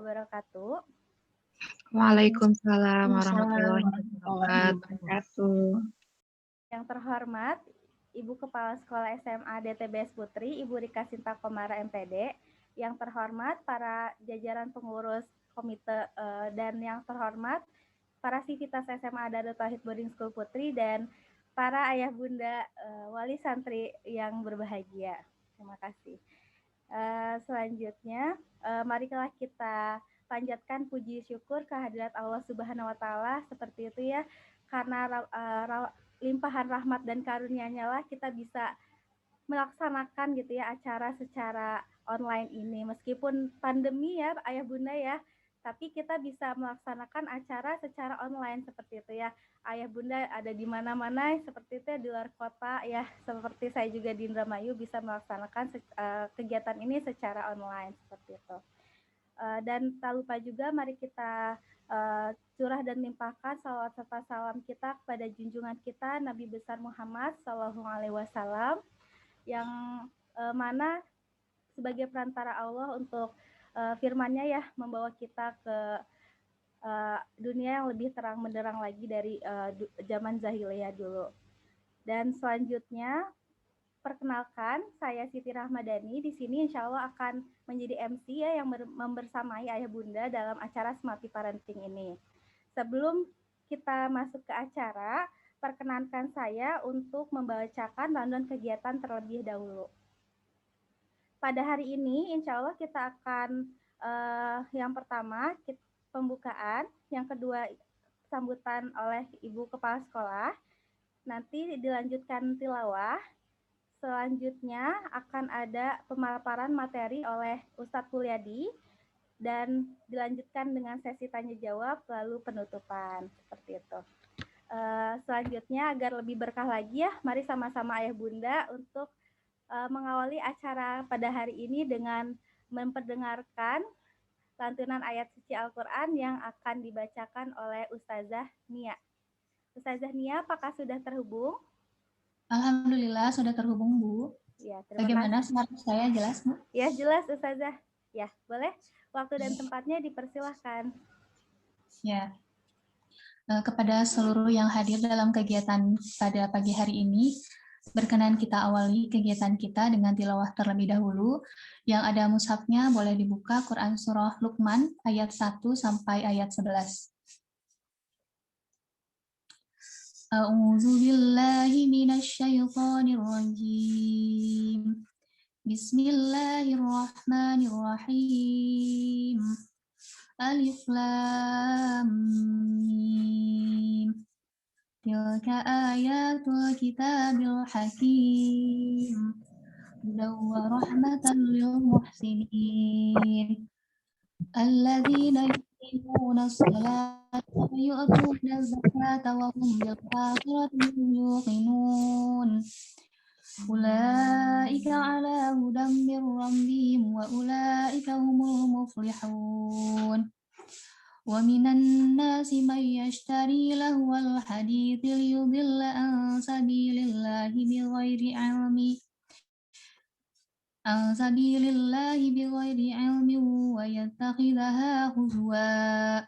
wabarakatuh. Waalaikumsalam warahmatullahi warahmatullahi wabarakatuh. Yang terhormat Ibu Kepala Sekolah SMA DTBS Putri, Ibu Rika Sinta Komara MPD. Yang terhormat para jajaran pengurus komite dan yang terhormat para sivitas SMA Darut Tauhid Boarding School Putri dan para ayah bunda wali santri yang berbahagia. Terima kasih. Selanjutnya, marilah kita panjatkan puji syukur kehadirat Allah Subhanahu wa taala seperti itu ya. Karena limpahan rahmat dan karunia-Nya lah kita bisa melaksanakan gitu ya acara secara online ini. Meskipun pandemi ya ayah bunda ya, tapi kita bisa melaksanakan acara secara online seperti itu ya. Ayah bunda ada di mana-mana seperti itu ya, di luar kota ya. Seperti saya juga di Indramayu bisa melaksanakan kegiatan ini secara online seperti itu. Dan tak lupa juga mari kita curah dan limpahkan salawat serta salam kita kepada junjungan kita Nabi besar Muhammad SAW yang mana sebagai perantara Allah untuk firman-Nya ya membawa kita ke dunia yang lebih terang benderang lagi dari zaman jahiliyah dulu. Dan selanjutnya perkenalkan saya Siti Rahmadani di sini insya Allah akan menjadi MC ya yang membersamai ayah bunda dalam acara Smart Parenting ini. Sebelum kita masuk ke acara, perkenankan saya untuk membacakan rundown kegiatan terlebih dahulu. Pada hari ini, insya Allah kita akan yang pertama pembukaan, yang kedua sambutan oleh Ibu Kepala Sekolah, nanti dilanjutkan tilawah, selanjutnya akan ada pemaparan materi oleh Ustadz Kuliadi, dan dilanjutkan dengan sesi tanya jawab lalu penutupan seperti itu. Selanjutnya agar lebih berkah lagi ya, mari sama-sama ayah bunda untuk mengawali acara pada hari ini dengan memperdengarkan lantunan ayat suci Al-Quran yang akan dibacakan oleh Ustazah Nia. Ustazah Nia, apakah sudah terhubung? Alhamdulillah sudah terhubung, Bu. Ya, bagaimana suara saya jelas, Bu? Ya, jelas Ustazah. Ya, boleh. Waktu dan tempatnya dipersilahkan. Ya. Kepada seluruh yang hadir dalam kegiatan pada pagi hari ini, berkenan kita awali kegiatan kita dengan tilawah terlebih dahulu. Yang ada mushafnya boleh dibuka Quran Surah Luqman ayat 1 sampai ayat 11. A'udzu billahi minasy syaithanir rajim. Bismillahirrahmanirrahim. Alif Lam Mim. Tilka ayatul kitabil hakim. Hudan wa rahmatan lil muhsinin. Alladzina yuqimuna as-salata wa yu'tuna az-zakata wa hum bil akhirati yuqinun. Ulaika ala hudan mir rabbihim wa ulaika humul muflihun. Wa minan nasi may yashtari lahwal hadithi liyudilla an sabilillahi bighairi ilmin wa yattakhidhaha huzwa.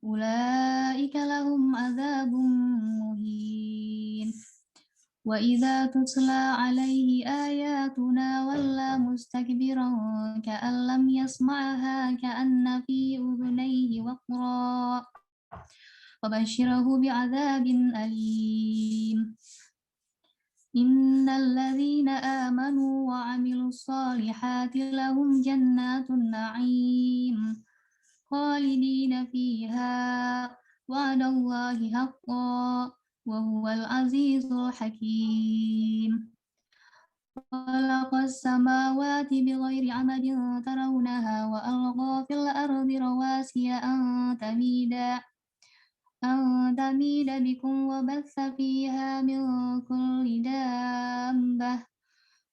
Ulaika lahum adzabun muhin. Wa idza tutla alaihi ayatuna walla mustakbiran ka'an lam yasma'ha ka'anna fi udhunayhi waqra. Fabashshirhu bi'adzabin alim. Innal ladzina amanu wa 'amilus solihati lahum jannatun na'im khalidina fiha wa'dallahi haqqan wa huwal azizul hakim. Khalaqas samawati bighairi 'amadin tarawnaha wa alqa fil ardi rawasiya an tamida bikum wa batha fiha min kulli dabbah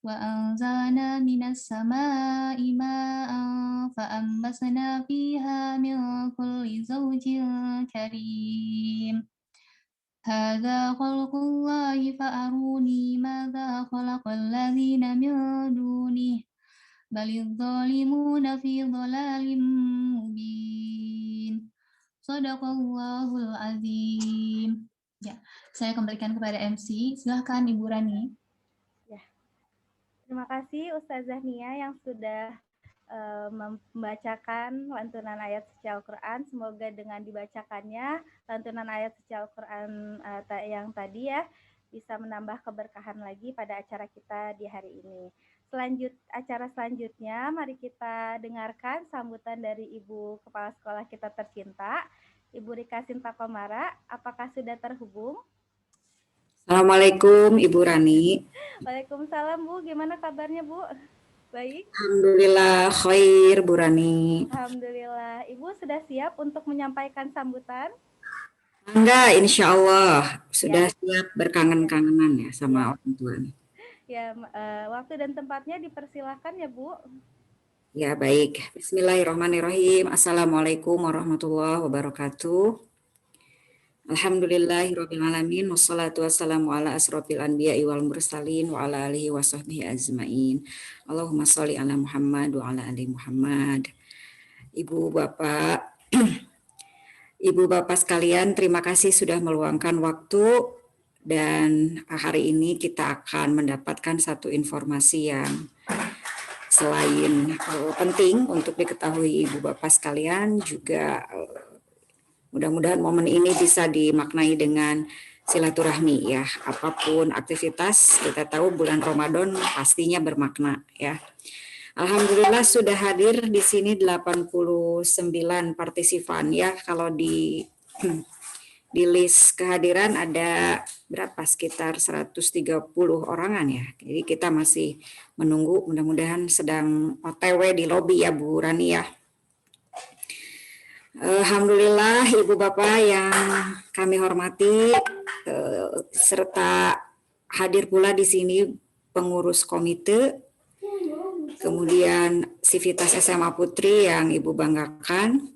wa anzalna minas samai ma'an fa ambasna fiha min kulli zawjin karim. Hadza khalqullahi fa'aruni madza khalaqal ladzina min dunihi balidh dhalimuna fi dhalalin mubin. Shadaqallahul azim. Ya, saya kembalikan kepada MC. Silahkan Ibu Rani. Terima kasih Ustazah Nia yang sudah membacakan lantunan ayat suci Al-Quran. Semoga dengan dibacakannya lantunan ayat suci Al-Quran yang tadi ya bisa menambah keberkahan lagi pada acara kita di hari ini. Acara selanjutnya mari kita dengarkan sambutan dari Ibu Kepala Sekolah kita tercinta, Ibu Rika Sinta Komara. Apakah sudah terhubung? Assalamualaikum Ibu Rani. Waalaikumsalam Bu, gimana kabarnya Bu? Baik. Alhamdulillah khair Bu Rani. Alhamdulillah. Ibu sudah siap untuk menyampaikan sambutan? Enggak, insya Allah sudah siap berkangen-kangenan ya sama orang tua nih. Ya, waktu dan tempatnya dipersilahkan ya Bu. Ya baik. Bismillahirrahmanirrahim. Assalamualaikum warahmatullahi wabarakatuh. Alhamdulillahirrahmanirrahim. Wassalatu wassalamu ala asrofil anbiya'i wal mursalin wa ala alihi wa sahbihi ajma'in. Allahumma sholli ala Muhammad wa ala ali Muhammad. Ibu Bapak sekalian, terima kasih sudah meluangkan waktu dan hari ini kita akan mendapatkan satu informasi yang selain penting untuk diketahui Ibu Bapak sekalian, juga mudah-mudahan momen ini bisa dimaknai dengan silaturahmi ya. Apapun aktivitas, kita tahu bulan Ramadan pastinya bermakna ya. Alhamdulillah sudah hadir di sini 89 partisipan ya. Kalau di list kehadiran ada berapa? Sekitar 130 orangan ya. Jadi kita masih menunggu, mudah-mudahan sedang OTW di lobi ya Bu Rani ya. Alhamdulillah Ibu Bapak yang kami hormati, serta hadir pula di sini pengurus komite, kemudian Sivitas SMA Putri yang Ibu banggakan.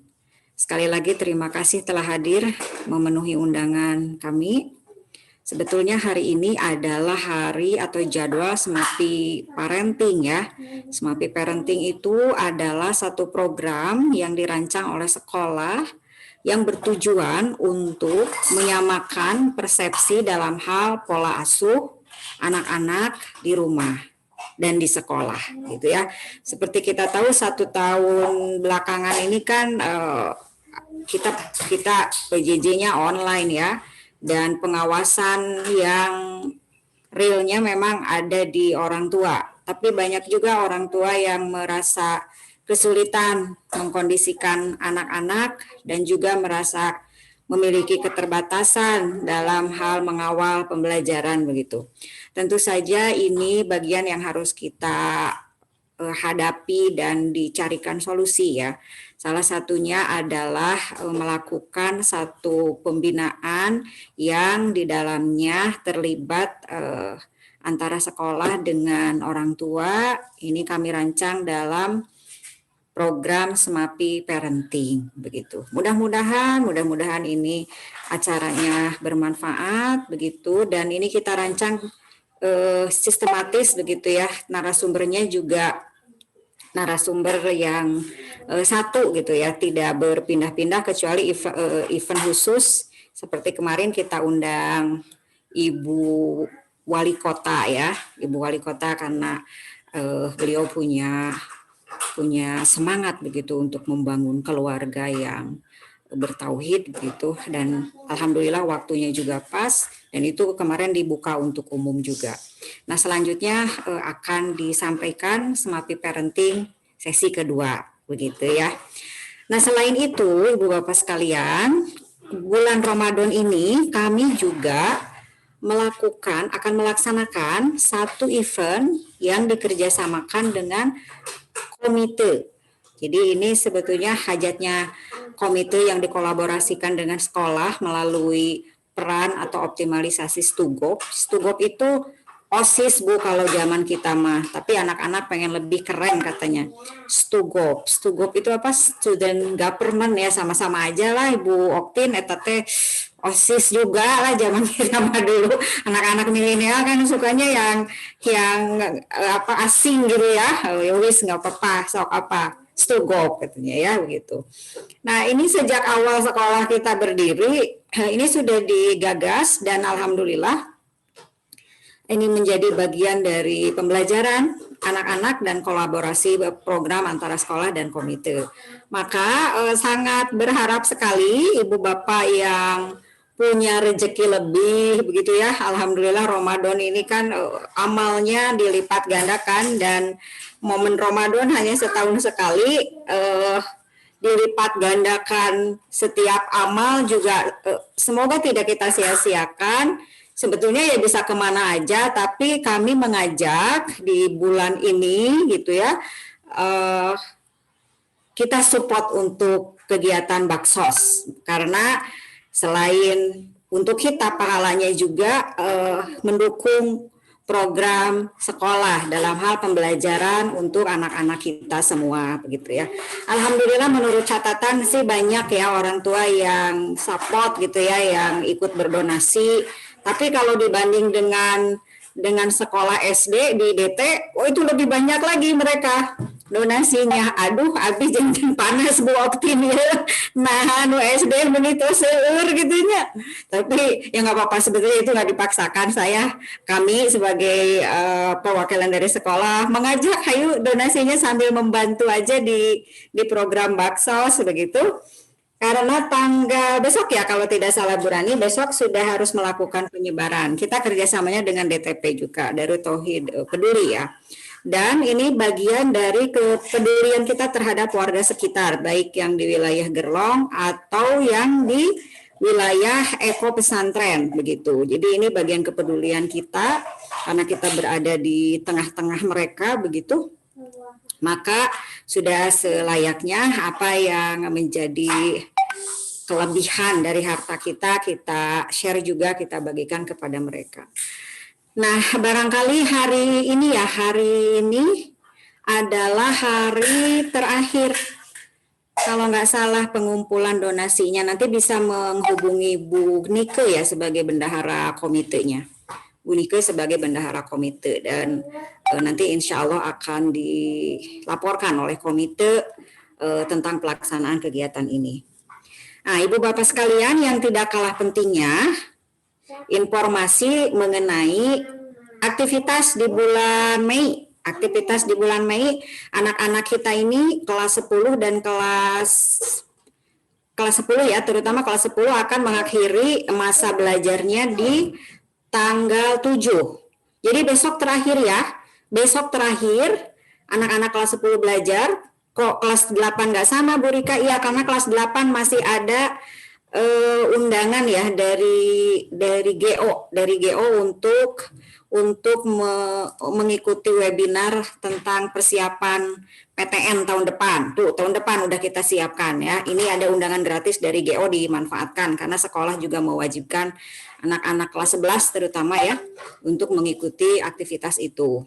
Sekali lagi terima kasih telah hadir memenuhi undangan kami. Sebetulnya hari ini adalah hari atau jadwal SMAPI Parenting ya. SMAPI Parenting itu adalah satu program yang dirancang oleh sekolah yang bertujuan untuk menyamakan persepsi dalam hal pola asuh anak-anak di rumah dan di sekolah gitu ya. Seperti kita tahu 1 tahun belakangan ini kan kita PJJ-nya online ya. Dan pengawasan yang realnya memang ada di orang tua. Tapi banyak juga orang tua yang merasa kesulitan mengkondisikan anak-anak dan juga merasa memiliki keterbatasan dalam hal mengawal pembelajaran begitu. Tentu saja ini bagian yang harus kita hadapi dan dicarikan solusi ya. Salah satunya adalah melakukan satu pembinaan yang di dalamnya terlibat antara sekolah dengan orang tua. Ini kami rancang dalam program SMAPI Parenting begitu. Mudah-mudahan ini acaranya bermanfaat begitu, dan ini kita rancang sistematis begitu ya. Narasumbernya juga narasumber yang satu gitu ya, tidak berpindah-pindah kecuali event khusus seperti kemarin kita undang Ibu Wali Kota ya, Ibu Wali Kota karena beliau punya semangat begitu untuk membangun keluarga yang bertauhid gitu, dan alhamdulillah waktunya juga pas, dan itu kemarin dibuka untuk umum juga. Nah selanjutnya akan disampaikan SMAPI Parenting sesi kedua begitu ya. Nah selain itu Ibu Bapak sekalian, bulan Ramadan ini kami juga akan melaksanakan satu event yang dikerjasamakan dengan komite. Jadi ini sebetulnya hajatnya komite yang dikolaborasikan dengan sekolah melalui peran atau optimalisasi Stugop. Stugop itu OSIS Bu kalau zaman kita mah, tapi anak-anak pengen lebih keren katanya. Stugop. Stugop itu apa? Student Government ya, sama-sama aja lah Ibu Oktin, eta teh OSIS juga lah zaman kita mah dulu. Anak-anak milenial kan sukanya yang apa asing gitu ya. Wis nggak apa-apa, sok apa. Stugop katanya ya begitu. Nah ini sejak awal sekolah kita berdiri ini sudah digagas dan alhamdulillah ini menjadi bagian dari pembelajaran anak-anak dan kolaborasi program antara sekolah dan komite. Maka sangat berharap sekali Ibu Bapak yang punya rezeki lebih begitu ya. Alhamdulillah Ramadan ini kan amalnya dilipat gandakan dan momen Ramadan hanya setahun sekali, dilipat gandakan setiap amal juga semoga tidak kita sia-siakan. Sebetulnya ya bisa kemana aja, tapi kami mengajak di bulan ini gitu ya, kita support untuk kegiatan Baksos karena selain untuk kita pahalanya juga mendukung program sekolah dalam hal pembelajaran untuk anak-anak kita semua begitu ya. Alhamdulillah menurut catatan sih banyak ya orang tua yang support gitu ya, yang ikut berdonasi. Tapi kalau dibanding dengan sekolah SD di DT, oh itu lebih banyak lagi mereka donasinya. Aduh, abis jantan panas Bu Optin ya. Nah, nu SD menito seur gitunya. Tapi ya nggak apa-apa, sebetulnya itu nggak dipaksakan. Kami sebagai perwakilan dari sekolah mengajak, ayo donasinya sambil membantu aja di program Baksos begitu. Karena tanggal besok ya kalau tidak salah Bu Rani, besok sudah harus melakukan penyebaran. Kita kerjasamanya dengan DTP juga, dari Tauhid Peduli ya. Dan ini bagian dari kepedulian kita terhadap warga sekitar, baik yang di wilayah Gerlong atau yang di wilayah Eko Pesantren begitu. Jadi ini bagian kepedulian kita karena kita berada di tengah-tengah mereka begitu. Maka sudah selayaknya apa yang menjadi kelebihan dari harta kita share juga, kita bagikan kepada mereka. Nah, barangkali hari ini adalah hari terakhir kalau nggak salah pengumpulan donasinya. Nanti bisa menghubungi Bu Nike ya sebagai bendahara komitenya. Bu Nike sebagai bendahara komite dan nanti insya Allah akan dilaporkan oleh komite tentang pelaksanaan kegiatan ini. Nah, Ibu Bapak sekalian yang tidak kalah pentingnya, informasi mengenai aktivitas di bulan Mei. Aktivitas di bulan Mei, anak-anak kita ini kelas 10 dan kelas 10 ya, terutama kelas 10 akan mengakhiri masa belajarnya di tanggal 7. Jadi besok terakhir ya, besok terakhir anak-anak kelas 10 belajar. Kok kelas 8 nggak sama Bu Rika? Iya, karena kelas 8 masih ada undangan ya dari GO untuk mengikuti webinar tentang persiapan PTN tahun depan. Tuh, tahun depan udah kita siapkan ya. Ini ada undangan gratis dari GO, dimanfaatkan karena sekolah juga mewajibkan anak-anak kelas 11 terutama ya untuk mengikuti aktivitas itu.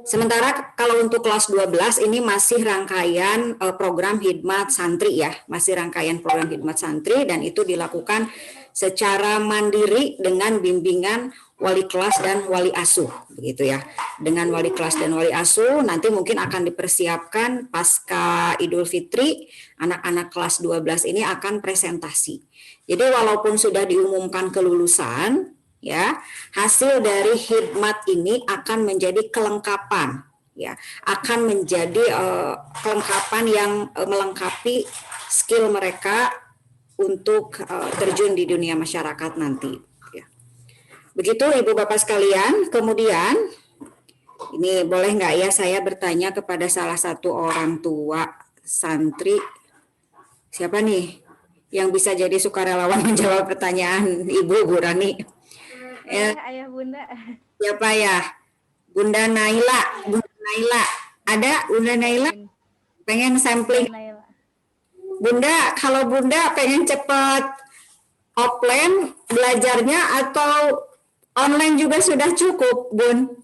Sementara kalau untuk kelas 12 ini masih rangkaian program Hikmat Santri ya, masih rangkaian program Hikmat Santri dan itu dilakukan secara mandiri dengan bimbingan wali kelas dan wali asuh begitu ya. Dengan wali kelas dan wali asuh nanti mungkin akan dipersiapkan pasca Idul Fitri, anak-anak kelas 12 ini akan presentasi. Jadi walaupun sudah diumumkan kelulusan ya, hasil dari Hikmat ini akan menjadi kelengkapan ya, akan menjadi kelengkapan yang melengkapi skill mereka untuk terjun di dunia masyarakat nanti ya. Begitu Ibu Bapak sekalian. Kemudian ini boleh nggak ya saya bertanya kepada salah satu orang tua santri, siapa nih yang bisa jadi sukarelawan menjawab pertanyaan Ibu Bu Rani? Ya. Ayah Bunda. Siapa ya? Bunda Naila. Bunda Naila. Ada Bunda Naila? Pengen sampling. Bunda, kalau Bunda pengen cepat offline belajarnya atau online juga sudah cukup, Bun?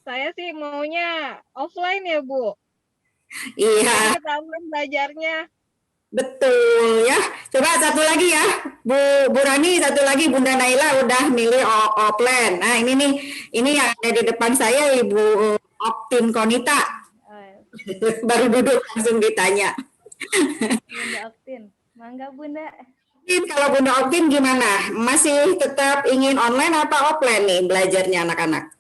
Saya sih maunya offline ya, Bu. Iya. Kita online belajarnya. Betul ya. Coba satu lagi ya, Bu Rani, satu lagi Bunda Naila udah milih offline. Nah ini nih, ini yang ada di depan saya Ibu Optin Konita. Baru duduk langsung ditanya. Bunda Oktin. Mangga Bunda. Kalau Bunda Oktin gimana? Masih tetap ingin online apa offline nih belajarnya anak-anak?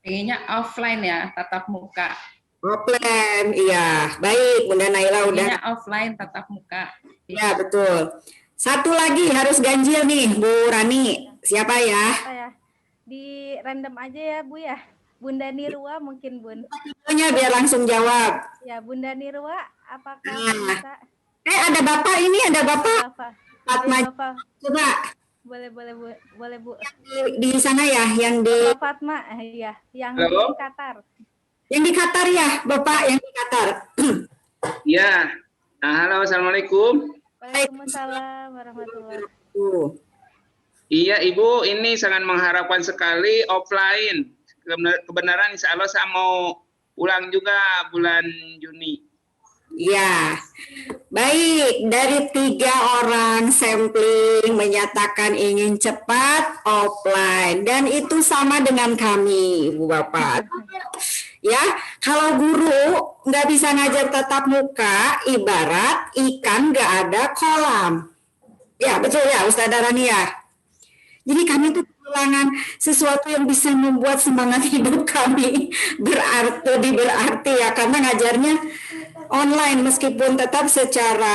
Pengennya offline ya, tatap muka. Offline, iya. Baik, Bunda Naila udah. Pengennya offline, tatap muka. Ya, betul. Satu lagi harus ganjil nih, Bu Rani. Siapa ya? Apa ya? Di random aja ya Bu ya. Bunda Nirwa mungkin Bun. Tanya biar langsung jawab. Ya Bunda Nirwa, apakah Nah. bisa? Ada Bapak ini, ada Bapak. Apa? Fatma, Ya, Bapak. coba Boleh Bu. Boleh Bu. di sana ya, yang di Bapak Fatma, iya, yang Halo? di Qatar. yang di Qatar ya, Bapak yang di Qatar. Ya, halo, assalamualaikum. Waalaikumsalam warahmatullahi Iya, Ibu, ini sangat mengharapkan sekali offline. Kebenaran, insya Allah saya mau ulang juga bulan Juni. Ya, baik. Dari 3 orang sampling menyatakan ingin cepat offline dan itu sama dengan kami, Ibu Bapak. Ya, kalau guru nggak bisa ngajar tatap muka, ibarat ikan nggak ada kolam. Ya, betul ya, Ustazah Rania. Jadi kami tuh kehilangan sesuatu yang bisa membuat semangat hidup kami berarti ya, karena ngajarnya online meskipun tetap secara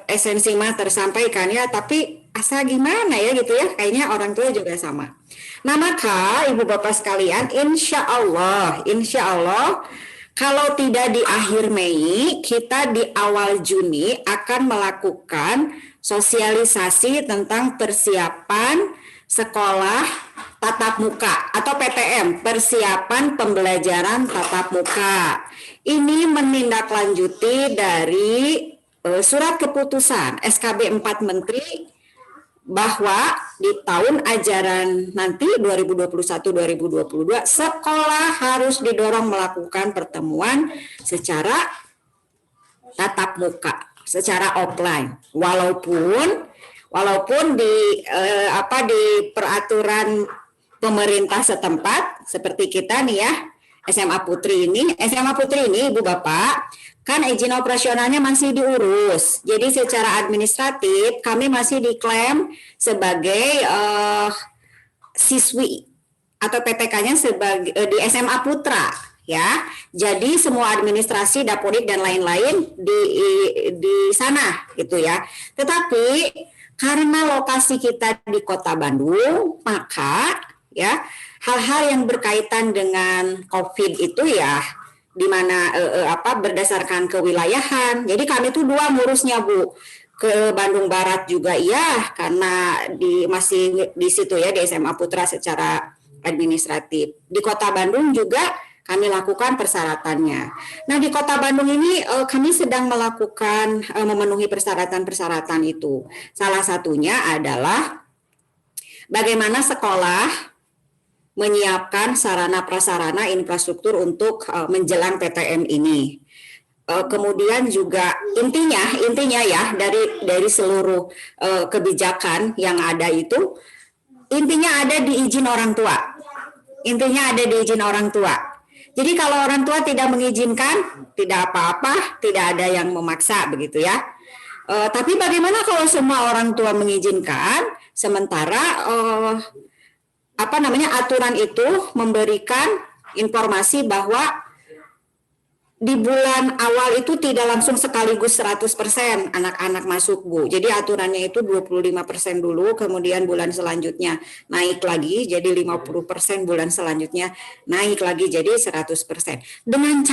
esensi mah tersampaikan ya, tapi asa gimana ya gitu ya, kayaknya orang tua juga sama. Nah maka Ibu Bapak sekalian, insya Allah kalau tidak di akhir Mei, kita di awal Juni akan melakukan sosialisasi tentang persiapan sekolah tatap muka atau PTM, persiapan pembelajaran tatap muka. Ini menindaklanjuti dari surat keputusan SKB 4 Menteri bahwa di tahun ajaran nanti 2021-2022 sekolah harus didorong melakukan pertemuan secara tatap muka, secara offline. Walaupun di di peraturan pemerintah setempat seperti kita nih ya, SMA Putri ini Ibu Bapak, kan izin operasionalnya masih diurus. Jadi secara administratif kami masih diklaim sebagai siswi atau PTK-nya sebagai di SMA Putra ya. Jadi semua administrasi, dapodik dan lain-lain di sana gitu ya. Tetapi karena lokasi kita di Kota Bandung, maka ya hal-hal yang berkaitan dengan COVID itu ya di mana berdasarkan kewilayahan. Jadi kami itu 2 ngurusnya Bu. Ke Bandung Barat juga iya karena masih di situ ya di SMA Putra secara administratif. Di Kota Bandung juga kami lakukan persyaratannya. Nah di Kota Bandung ini kami sedang melakukan memenuhi persyaratan-persyaratan itu. Salah satunya adalah bagaimana sekolah menyiapkan sarana prasarana infrastruktur untuk menjelang PTM ini. Kemudian juga intinya ya dari seluruh kebijakan yang ada itu intinya ada di izin orang tua. Intinya ada di izin orang tua. Jadi kalau orang tua tidak mengizinkan, tidak apa-apa, tidak ada yang memaksa begitu ya. Tapi bagaimana kalau semua orang tua mengizinkan, sementara aturan itu memberikan informasi bahwa di bulan awal itu tidak langsung sekaligus 100% anak-anak masuk Bu. Jadi aturannya itu 25% dulu, kemudian bulan selanjutnya naik lagi jadi 50%, bulan selanjutnya naik lagi jadi 100%. Dengan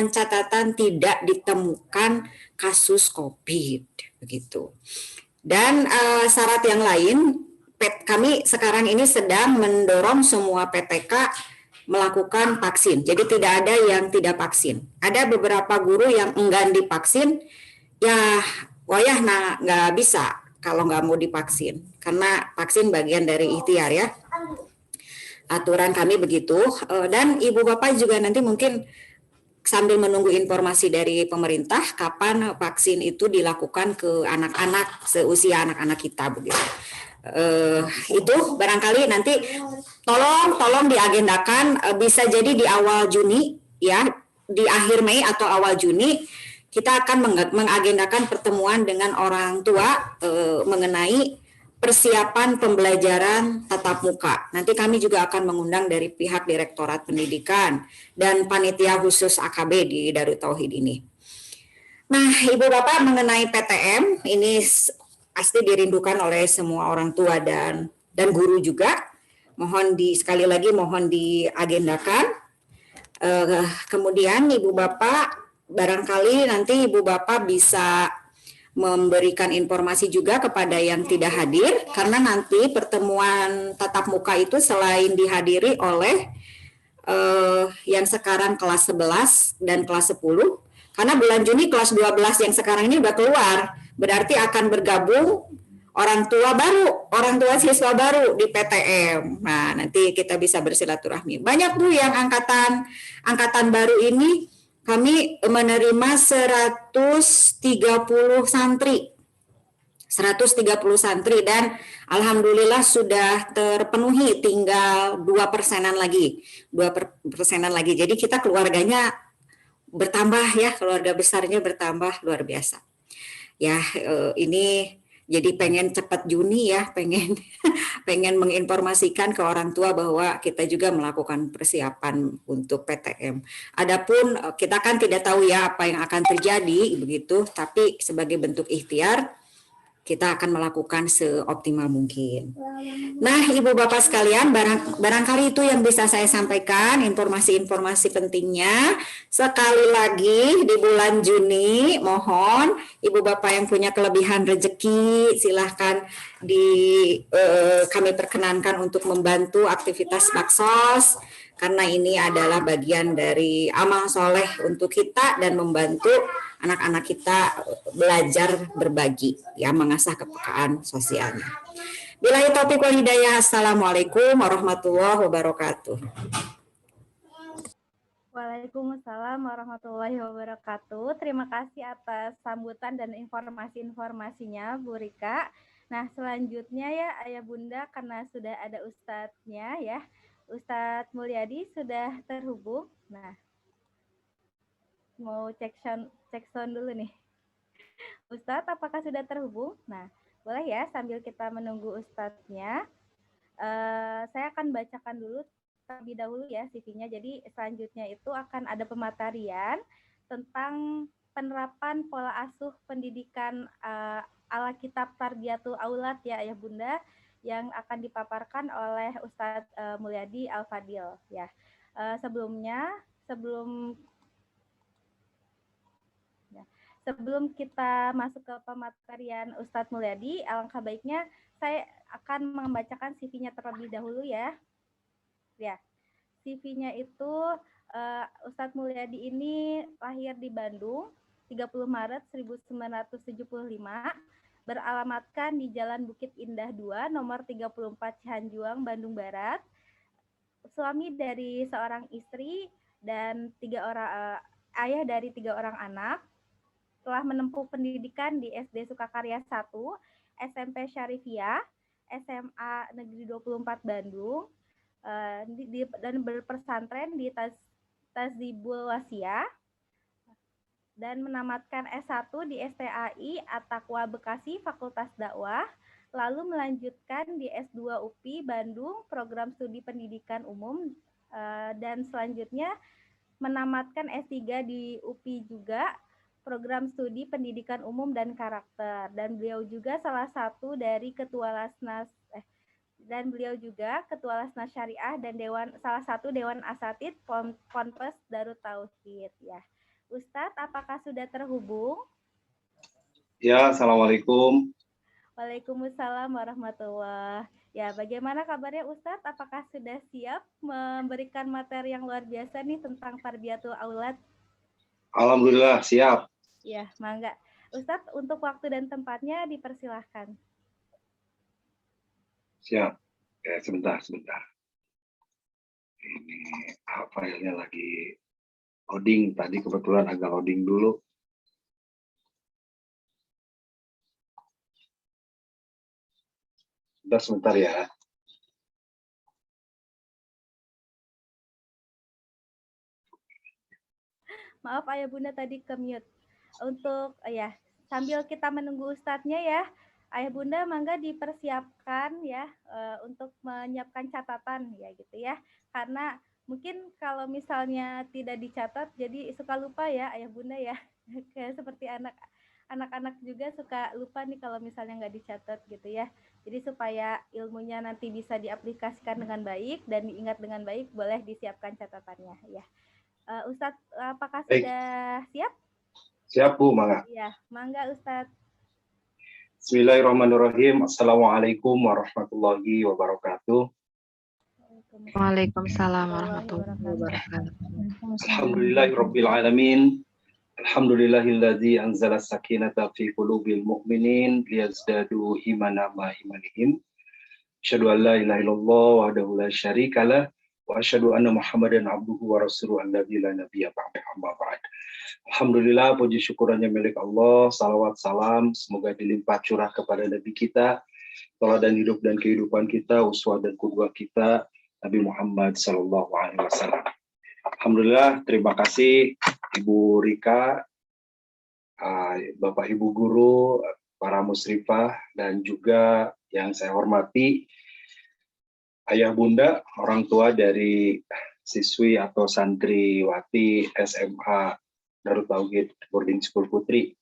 catatan tidak ditemukan kasus COVID begitu. Dan syarat yang lain, kami sekarang ini sedang mendorong semua PTK melakukan vaksin. Jadi tidak ada yang tidak vaksin. Ada beberapa guru yang enggan divaksin, ya nggak bisa kalau nggak mau divaksin. Karena vaksin bagian dari ikhtiar ya. Aturan kami begitu. Dan Ibu Bapak juga nanti mungkin sambil menunggu informasi dari pemerintah kapan vaksin itu dilakukan ke anak-anak seusia anak-anak kita begitu. Itu barangkali nanti tolong diagendakan, bisa jadi di awal Juni ya, di akhir Mei atau awal Juni kita akan mengagendakan pertemuan dengan orang tua mengenai persiapan pembelajaran tatap muka. Nanti kami juga akan mengundang dari pihak Direktorat Pendidikan dan panitia khusus AKB di Darut Tauhid ini. Nah, Ibu Bapak, mengenai PTM ini pasti dirindukan oleh semua orang tua dan guru juga. Sekali lagi mohon diagendakan. Kemudian Ibu Bapak, barangkali nanti Ibu Bapak bisa memberikan informasi juga kepada yang tidak hadir, karena nanti pertemuan tatap muka itu selain dihadiri oleh yang sekarang kelas 11 dan kelas 10, karena bulan Juni kelas 12 yang sekarang ini udah keluar, berarti akan bergabung orang tua siswa baru di PTM. Nah, nanti kita bisa bersilaturahmi. Banyak tuh yang angkatan baru ini. Kami menerima 130 santri. 130 santri dan alhamdulillah sudah terpenuhi, tinggal 2%-an lagi. 2%-an lagi. Jadi kita keluarganya bertambah ya, keluarga besarnya bertambah luar biasa. Ya, ini jadi pengen cepat Juni ya, pengen menginformasikan ke orang tua bahwa kita juga melakukan persiapan untuk PTM. Adapun kita kan tidak tahu ya apa yang akan terjadi begitu, tapi sebagai bentuk ikhtiar kita akan melakukan seoptimal mungkin. Nah, Ibu Bapak sekalian, barangkali itu yang bisa saya sampaikan, informasi-informasi pentingnya. Sekali lagi di bulan Juni, mohon Ibu Bapak yang punya kelebihan rezeki, silahkan kami perkenankan untuk membantu aktivitas Baksos, karena ini adalah bagian dari amal soleh untuk kita dan membantu anak-anak kita belajar berbagi, ya, mengasah kepekaan sosialnya. Billahi taufiq wal hidayah. Assalamualaikum warahmatullahi wabarakatuh. Waalaikumsalam warahmatullahi wabarakatuh. Terima kasih atas sambutan dan informasi-informasinya, Bu Rika. Nah, selanjutnya ya Ayah Bunda, karena sudah ada Ustadznya ya, Ustadz Mulyadi sudah terhubung. Nah, mau cek sound dulu nih. Ustadz, apakah sudah terhubung? Nah, boleh ya sambil kita menunggu Ustadznya. Saya akan bacakan dulu terlebih dahulu ya CV-nya. Jadi selanjutnya itu akan ada pematerian tentang penerapan pola asuh pendidikan ala kitab Tarbiyatul Aulad ya Ayah Bunda, yang akan dipaparkan oleh Ustadz Mulyadi Al-Fadil ya. Sebelum kita masuk ke pematerian Ustadz Mulyadi, alangkah baiknya saya akan membacakan CV-nya terlebih dahulu ya. Ya, CV-nya itu Ustadz Mulyadi ini lahir di Bandung 30 Maret 1975, beralamatkan di Jalan Bukit Indah 2, nomor 34 Cihanjuang, Bandung Barat. Suami dari seorang istri dan ayah dari 3 orang anak. Telah menempuh pendidikan di SD Sukakarya 1, SMP Syarifiyah, SMA Negeri 24 Bandung, dan berpesantren di Tazibul Wasiyah, dan menamatkan S1 di STAI At-Taqwa Bekasi Fakultas Dakwah, lalu melanjutkan di S2 UPI Bandung Program Studi Pendidikan Umum, dan selanjutnya menamatkan S3 di UPI juga Program Studi Pendidikan Umum dan Karakter, dan beliau juga salah satu dari Ketua Lasnas Syariah dan salah satu Dewan Asatid Ponpes Darut Tauhid ya. Ustadz, apakah sudah terhubung? Ya, Assalamualaikum. Waalaikumsalam warahmatullahi. Ya, bagaimana kabarnya Ustadz? Apakah sudah siap memberikan materi yang luar biasa nih tentang Tarbiyatul Aulad? Alhamdulillah, siap. Ya, mangga. Ustadz, untuk waktu dan tempatnya dipersilahkan. Siap. Sebentar. Ini filenya lagi loading. Tadi kebetulan agak loading dulu. Sebentar ya. Maaf Ayah Bunda tadi ke mute. Untuk ya, sambil kita menunggu Ustadznya ya, Ayah Bunda mangga dipersiapkan ya untuk menyiapkan catatan ya gitu ya. Karena mungkin kalau misalnya tidak dicatat jadi suka lupa ya Ayah Bunda ya. Kayak seperti anak-anak juga suka lupa nih kalau misalnya nggak dicatat gitu ya. Jadi supaya ilmunya nanti bisa diaplikasikan dengan baik dan diingat dengan baik, boleh disiapkan catatannya ya. Ustadz, apakah Baik. sudah siap? Siap Bu, mangga. Ya, mangga Ustadz. Bismillahirrahmanirrahim. Assalamualaikum warahmatullahi wabarakatuh. Waalaikumsalam warahmatullahi wabarakatuh. Alhamdulillahirabbil alamin. Alhamdulillahilladzi anzala sakinata fi qulubil mu'minin liyazdadu imana ma imanihim. Asyhadu an la ilaha illallah wahdahu la syarikalah wa asyhadu anna Muhammadan abduhu wa rasuluhu alladzi la nabiyya ba'da amma ba'd. Alhamdulillah, puji syukurannya milik Allah, salawat salam semoga dilimpah curah kepada Nabi kita, teladan hidup dan kehidupan kita, uswah dan qudwah kita, Nabi Muhammad sallallahu alaihi wasallam. Alhamdulillah, terima kasih Ibu Rika, Bapak Ibu guru, para musrifah, dan juga yang saya hormati Ayah Bunda, orang tua dari siswi atau santriwati SMA Darut Tauhid Boarding School Putri.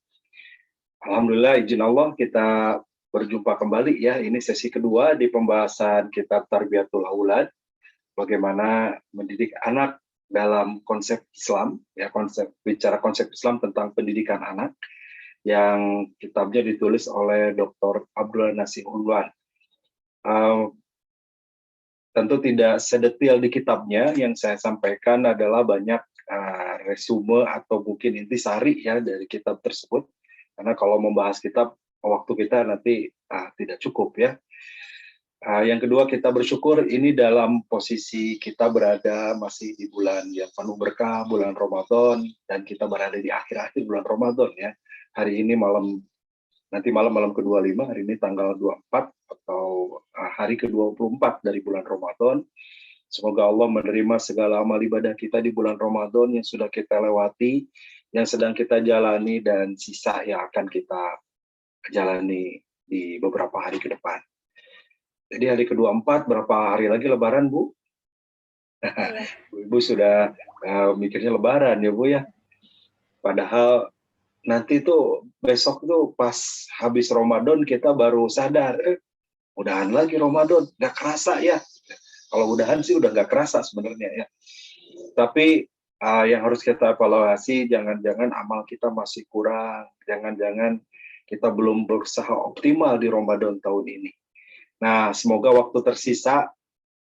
Alhamdulillah, izin Allah kita berjumpa kembali ya. Ini sesi kedua di pembahasan kitab Tarbiyatul Aulad, bagaimana mendidik anak dalam konsep Islam, ya, konsep Islam tentang pendidikan anak, yang kitabnya ditulis oleh Dr. Abdullah Nasiulwan. Tentu tidak sedetil di kitabnya, yang saya sampaikan adalah banyak resume atau mungkin intisari ya dari kitab tersebut, karena kalau membahas kitab waktu kita nanti tidak cukup ya. Yang kedua, kita bersyukur ini dalam posisi kita berada masih di bulan yang penuh berkah, bulan Ramadan, dan kita berada di akhir-akhir bulan Ramadan ya. Hari ini nanti malam ke-25, hari ini tanggal 24 atau hari ke-24 dari bulan Ramadan. Semoga Allah menerima segala amal ibadah kita di bulan Ramadan yang sudah kita lewati, yang sedang kita jalani, dan sisa yang akan kita jalani di beberapa hari ke depan. Jadi hari ke-24, berapa hari lagi Lebaran, Bu? Ya. Ibu sudah mikirnya Lebaran ya, Bu ya. Padahal nanti tuh besok tuh pas habis Ramadan kita baru sadar, udahan lagi Ramadan, nggak kerasa ya. Kalau udahan sih udah nggak kerasa sebenarnya ya. Tapi yang harus kita evaluasi, jangan-jangan amal kita masih kurang, jangan-jangan kita belum berusaha optimal di Ramadan tahun ini. Nah, semoga waktu tersisa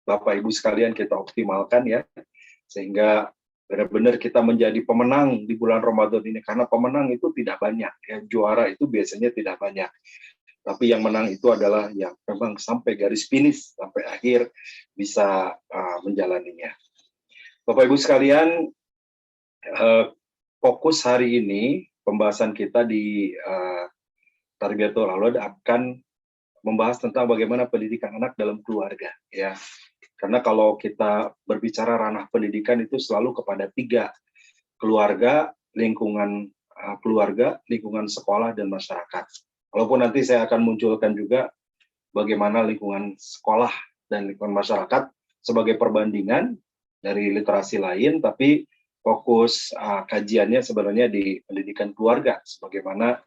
Bapak Ibu sekalian kita optimalkan ya, sehingga benar-benar kita menjadi pemenang di bulan Ramadan ini, karena pemenang itu tidak banyak ya, juara itu biasanya tidak banyak, tapi yang menang itu adalah yang memang sampai garis finish, sampai akhir bisa menjalaninya. Bapak Ibu sekalian, fokus hari ini pembahasan kita di Tarbiyatul Aulad akan membahas tentang bagaimana pendidikan anak dalam keluarga ya. Karena kalau kita berbicara ranah pendidikan itu selalu kepada 3, keluarga, lingkungan sekolah, dan masyarakat. Walaupun nanti saya akan munculkan juga bagaimana lingkungan sekolah dan lingkungan masyarakat sebagai perbandingan dari literasi lain, tapi fokus kajiannya sebenarnya di pendidikan keluarga, sebagaimana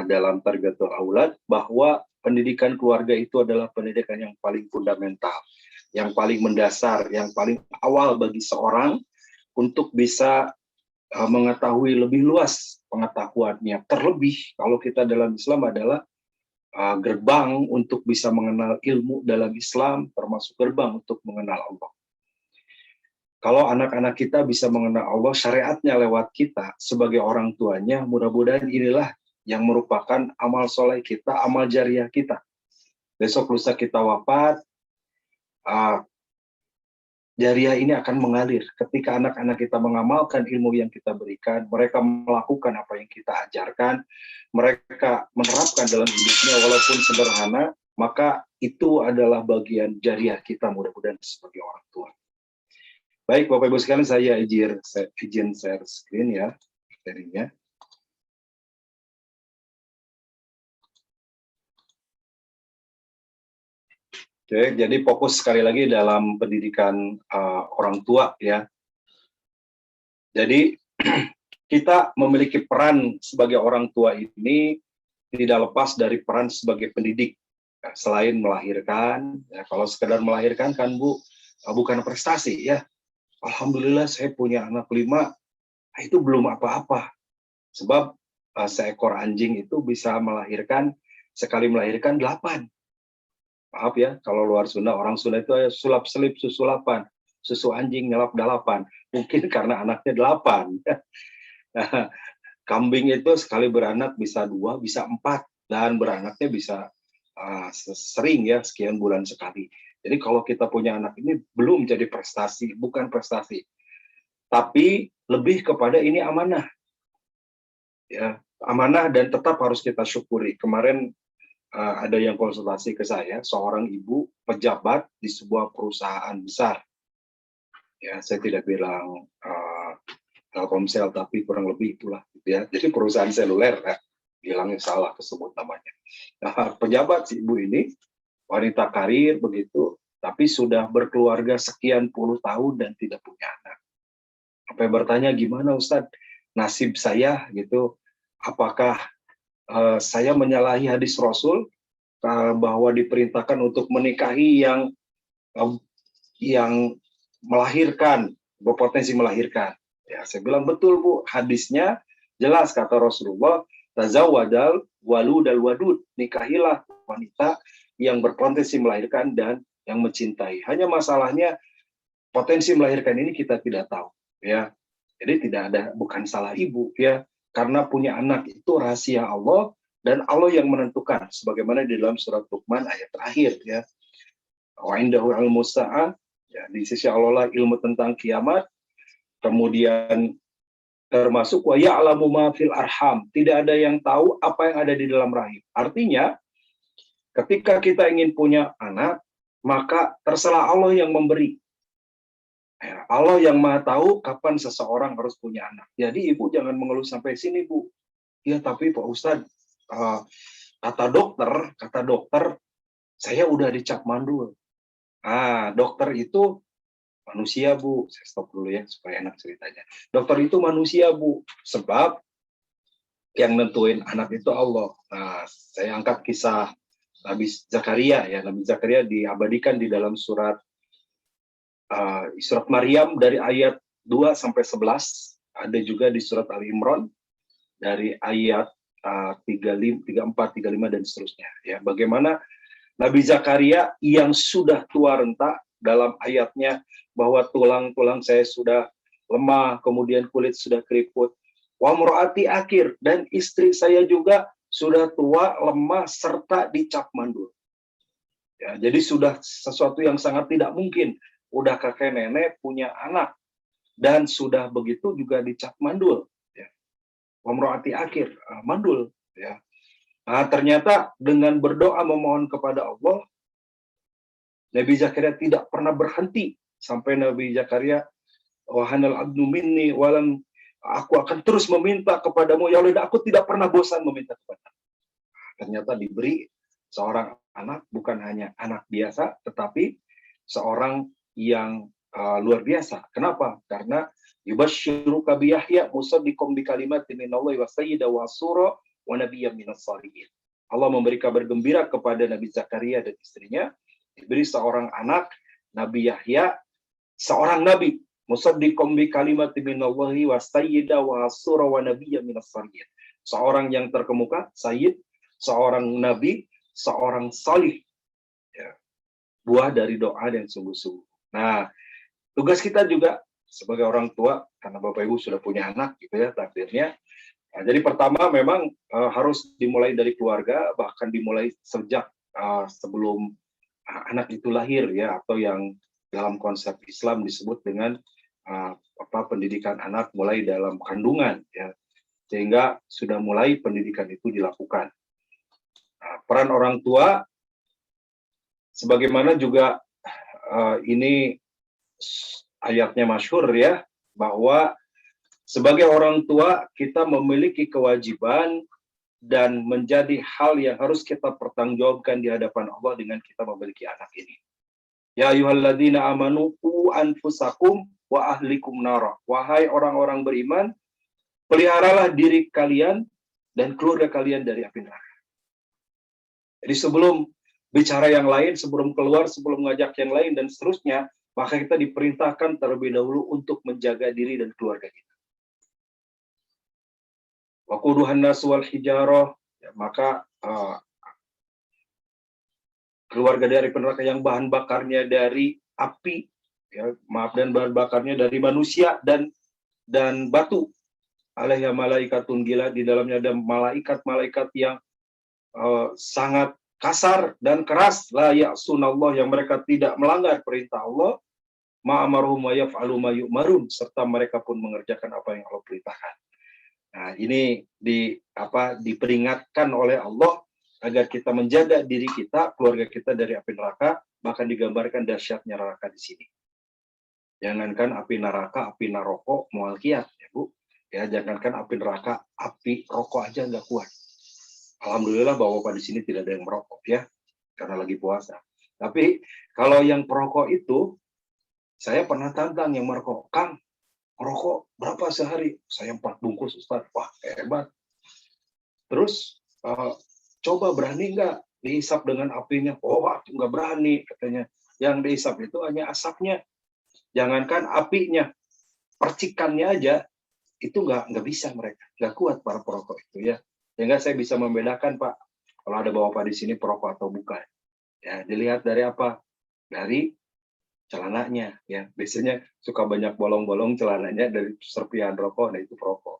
dalam Tarbiyatul Aulad, bahwa pendidikan keluarga itu adalah pendidikan yang paling fundamental, yang paling mendasar, yang paling awal bagi seorang untuk bisa mengetahui lebih luas pengetahuannya. Terlebih kalau kita dalam Islam adalah gerbang untuk bisa mengenal ilmu dalam Islam, termasuk gerbang untuk mengenal Allah. Kalau anak-anak kita bisa mengenal Allah, syariatnya lewat kita sebagai orang tuanya, mudah-mudahan inilah yang merupakan amal soleh kita, amal jariah kita. Besok lusa kita wafat, jariah ini akan mengalir. Ketika anak-anak kita mengamalkan ilmu yang kita berikan, mereka melakukan apa yang kita ajarkan, mereka menerapkan dalam hidupnya walaupun sederhana, maka itu adalah bagian jariah kita mudah-mudahan sebagai orang tua. Baik Bapak Ibu sekalian, saya izin share screen ya materinya. Oke, jadi fokus sekali lagi dalam pendidikan orang tua ya. Jadi kita memiliki peran sebagai orang tua ini tidak lepas dari peran sebagai pendidik. Selain melahirkan, ya, kalau sekedar melahirkan kan Bu, bukan prestasi ya. Alhamdulillah saya punya anak 5, itu belum apa-apa. Sebab seekor anjing itu bisa melahirkan, sekali melahirkan 8. Maaf ya, kalau luar Sunda, orang Sunda itu sulap-selip susu 8. Susu anjing nyelap 8. Mungkin karena anaknya 8. Nah, kambing itu sekali beranak bisa 2, bisa 4. Dan beranaknya bisa sering ya, sekian bulan sekali. Jadi kalau kita punya anak ini belum jadi prestasi, bukan prestasi. Tapi lebih kepada ini amanah. Ya, amanah dan tetap harus kita syukuri. Kemarin ada yang konsultasi ke saya, seorang ibu pejabat di sebuah perusahaan besar. Ya, saya tidak bilang Telkomsel, tapi kurang lebih itulah. Ya. Jadi perusahaan seluler, ya. Bilangnya salah kesebut namanya. Nah, pejabat si ibu ini, wanita karir begitu, tapi sudah berkeluarga sekian puluh tahun dan tidak punya anak. Sampai bertanya, gimana Ustadz nasib saya gitu, apakah saya menyalahi hadis Rasul bahwa diperintahkan untuk menikahi yang melahirkan, berpotensi melahirkan. Ya, saya bilang betul Bu, hadisnya jelas kata Rasulullah, tazawwadal waludal wadud, nikahilah wanita yang berpotensi melahirkan dan yang mencintai. Hanya masalahnya potensi melahirkan ini kita tidak tahu, ya. Jadi tidak ada, bukan salah ibu, ya. Karena punya anak itu rahasia Allah dan Allah yang menentukan sebagaimana di dalam surat Luqman ayat terakhir ya. Wa indahu ilmu sa'ah, ya, di sisi Allah lah ilmu tentang kiamat. Kemudian termasuk wa ya'lamu ma fil arham, tidak ada yang tahu apa yang ada di dalam rahim. Artinya ketika kita ingin punya anak, maka terserah Allah yang memberi. Allah yang maha tahu kapan seseorang harus punya anak. Jadi ibu jangan mengeluh sampai sini Bu. Ya tapi Pak Ustadz, kata dokter, saya udah dicap mandul. Dokter itu manusia Bu. Saya stop dulu ya supaya enak ceritanya. Dokter itu manusia Bu. Sebab yang nentuin anak itu Allah. Nah, saya angkat kisah Nabi Zakaria ya. Nabi Zakaria diabadikan di dalam surat Maryam dari ayat 2 sampai 11, ada juga di surat Ali Imran dari ayat 34, 35 dan seterusnya. Ya, bagaimana Nabi Zakaria yang sudah tua renta dalam ayatnya bahwa tulang-tulang saya sudah lemah, kemudian kulit sudah keriput. Wa mur'ati akhir, dan istri saya juga sudah tua, lemah serta dicap mandul. Ya, jadi sudah sesuatu yang sangat tidak mungkin. Udah kakek nenek punya anak dan sudah begitu juga dicap mandul ya. Wamroati akhir mandul ya. Ternyata dengan berdoa memohon kepada Allah, Nabi Zakaria tidak pernah berhenti sampai Nabi Zakaria wahanal abdu minni walam, aku akan terus meminta kepadamu ya Allah, aku tidak pernah bosan meminta kepadamu. Ternyata diberi seorang anak, bukan hanya anak biasa tetapi seorang yang luar biasa. Kenapa? Karena yubashshiruka bi Yahya musaddiqan bi kalimatin minallahi wa sayyidan wa sura wa nabiyyan minas shalihin. Allah memberi kabar gembira kepada Nabi Zakaria dan istrinya, diberi seorang anak, Nabi Yahya, seorang nabi, musaddiqan bi kalimatin minallahi wa sayyidan wa sura wa nabiyyan minas shalihin. Seorang yang terkemuka, sayyid, seorang nabi, seorang salih. Ya. Buah dari doa dan sungguh-sungguh. Nah, tugas kita juga sebagai orang tua, karena Bapak Ibu sudah punya anak, gitu ya, takdirnya. Nah, jadi pertama memang harus dimulai dari keluarga, bahkan dimulai sejak sebelum anak itu lahir, ya, atau yang dalam konsep Islam disebut dengan pendidikan anak mulai dalam kandungan, ya, sehingga sudah mulai pendidikan itu dilakukan. Nah, peran orang tua sebagaimana juga ini ayatnya masyhur ya, bahwa sebagai orang tua kita memiliki kewajiban dan menjadi hal yang harus kita pertanggungjawabkan di hadapan Allah dengan kita memiliki anak ini. Ya ayyuhalladzina amanu qu anfusakum wa ahlikum nara. Wahai orang-orang beriman, peliharalah diri kalian dan keluarga kalian dari api neraka. Jadi sebelum bicara yang lain, sebelum keluar, sebelum mengajak yang lain dan seterusnya, maka kita diperintahkan terlebih dahulu untuk menjaga diri dan keluarga kita. Waquduhan nas wal hijarah, ya, maka keluarga dari neraka yang bahan bakarnya dari api, ya, maaf, dan bahan bakarnya dari manusia dan batu. Alaiha malaikatun gila, di dalamnya ada malaikat-malaikat yang sangat kasar dan keras, la ya'sunallah, yang mereka tidak melanggar perintah Allah, ma'amaruhum wa yaf'alu ma yu'marun, serta mereka pun mengerjakan apa yang Allah perintahkan. Nah, ini diperingatkan oleh Allah agar kita menjaga diri kita, keluarga kita dari api neraka, bahkan digambarkan dahsyatnya neraka di sini. Jangankan api neraka, api naroko, mual kiat, ya Bu. Ya, jangankan api neraka, api rokok aja nggak kuat. Alhamdulillah bahwa Bapak di sini tidak ada yang merokok ya, karena lagi puasa. Tapi kalau yang perokok itu, saya pernah tantang yang merokok, Kang, merokok berapa sehari? Saya 4 bungkus, Ustaz. Wah, hebat. Terus coba berani nggak dihisap dengan apinya? Oh, nggak berani katanya. Yang dihisap itu hanya asapnya. Jangankan apinya, percikannya aja itu nggak bisa mereka, nggak kuat para perokok itu ya. Sehingga saya bisa membedakan, Pak, kalau ada Bapak di sini perokok atau bukan. Ya, dilihat dari apa? Dari celananya ya. Biasanya suka banyak bolong-bolong celananya dari serpihan rokok, nah itu perokok.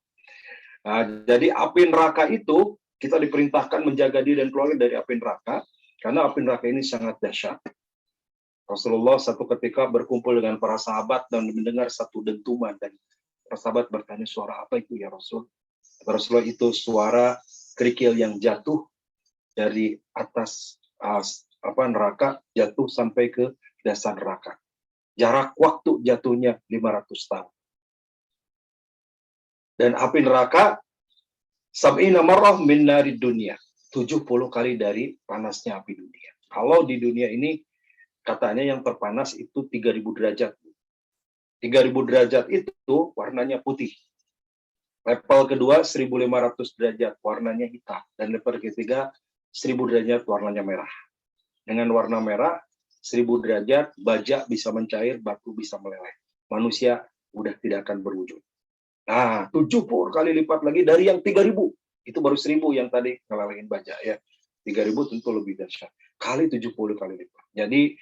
Nah, jadi api neraka itu kita diperintahkan menjaga diri dan keluarga dari api neraka, karena api neraka ini sangat dahsyat. Rasulullah satu ketika berkumpul dengan para sahabat dan mendengar satu dentuman, dan para sahabat bertanya, suara apa itu ya Rasul? Rasulullah, itu suara kerikil yang jatuh dari atas neraka, jatuh sampai ke dasar neraka. Jarak waktu jatuhnya 500 tahun. Dan api neraka sab'ina marrah min narid dunia, 70 kali dari panasnya api dunia. Kalau di dunia ini katanya yang terpanas itu 3000 derajat. 3000 derajat itu warnanya putih. Level kedua 1500 derajat warnanya hitam, dan level ketiga 1000 derajat warnanya merah. Dengan warna merah 1000 derajat, baja bisa mencair, batu bisa meleleh. Manusia udah tidak akan berwujud. Nah, 70 kali lipat lagi dari yang 3000. Itu baru 1000 yang tadi ngelelehin baja ya. 3000 tentu lebih dahsyat. Kali 70 kali lipat. Jadi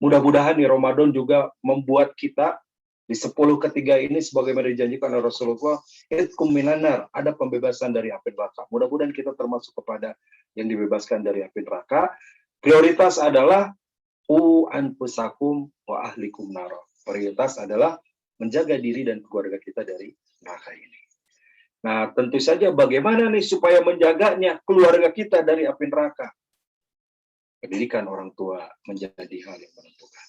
mudah-mudahan di Ramadan juga membuat kita di 10 ketiga ini sebagaimana dijanjikan oleh Rasulullah, itkum minanar, ada pembebasan dari api neraka. Mudah-mudahan kita termasuk kepada yang dibebaskan dari api neraka. Prioritas adalah anfusakum wa ahlikum naro. Prioritas adalah menjaga diri dan keluarga kita dari neraka ini. Nah, tentu saja bagaimana nih supaya menjaganya keluarga kita dari api neraka? Pendidikan orang tua menjadi hal yang menentukan.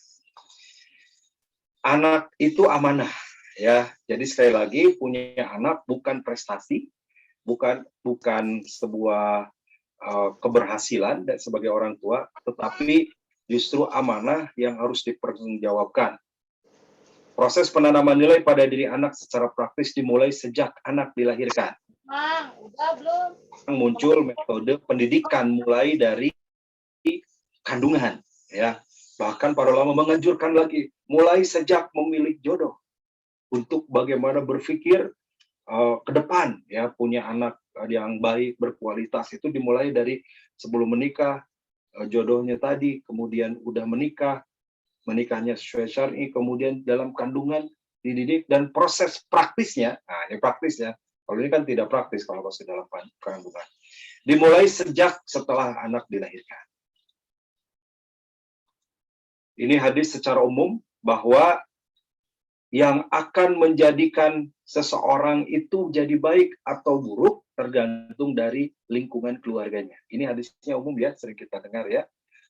Anak itu amanah ya. Jadi sekali lagi, punya anak bukan prestasi, bukan sebuah keberhasilan dan sebagai orang tua, tetapi justru amanah yang harus dipertanggungjawabkan. Proses penanaman nilai pada diri anak secara praktis dimulai sejak anak dilahirkan. Udah belum? Muncul metode pendidikan mulai dari kandungan ya. Bahkan para ulama menganjurkan lagi mulai sejak memilih jodoh untuk bagaimana berpikir ke depan ya, punya anak yang baik berkualitas itu dimulai dari sebelum menikah, jodohnya tadi, kemudian udah menikah, menikahnya sesuai syar'i, kemudian dalam kandungan dididik, dan proses praktisnya. Nah, ini praktisnya. Kalau ini kan tidak praktis kalau masih dalam kandungan. Dimulai sejak setelah anak dilahirkan. Ini hadis secara umum bahwa yang akan menjadikan seseorang itu jadi baik atau buruk tergantung dari lingkungan keluarganya. Ini hadisnya umum ya, sering kita dengar ya.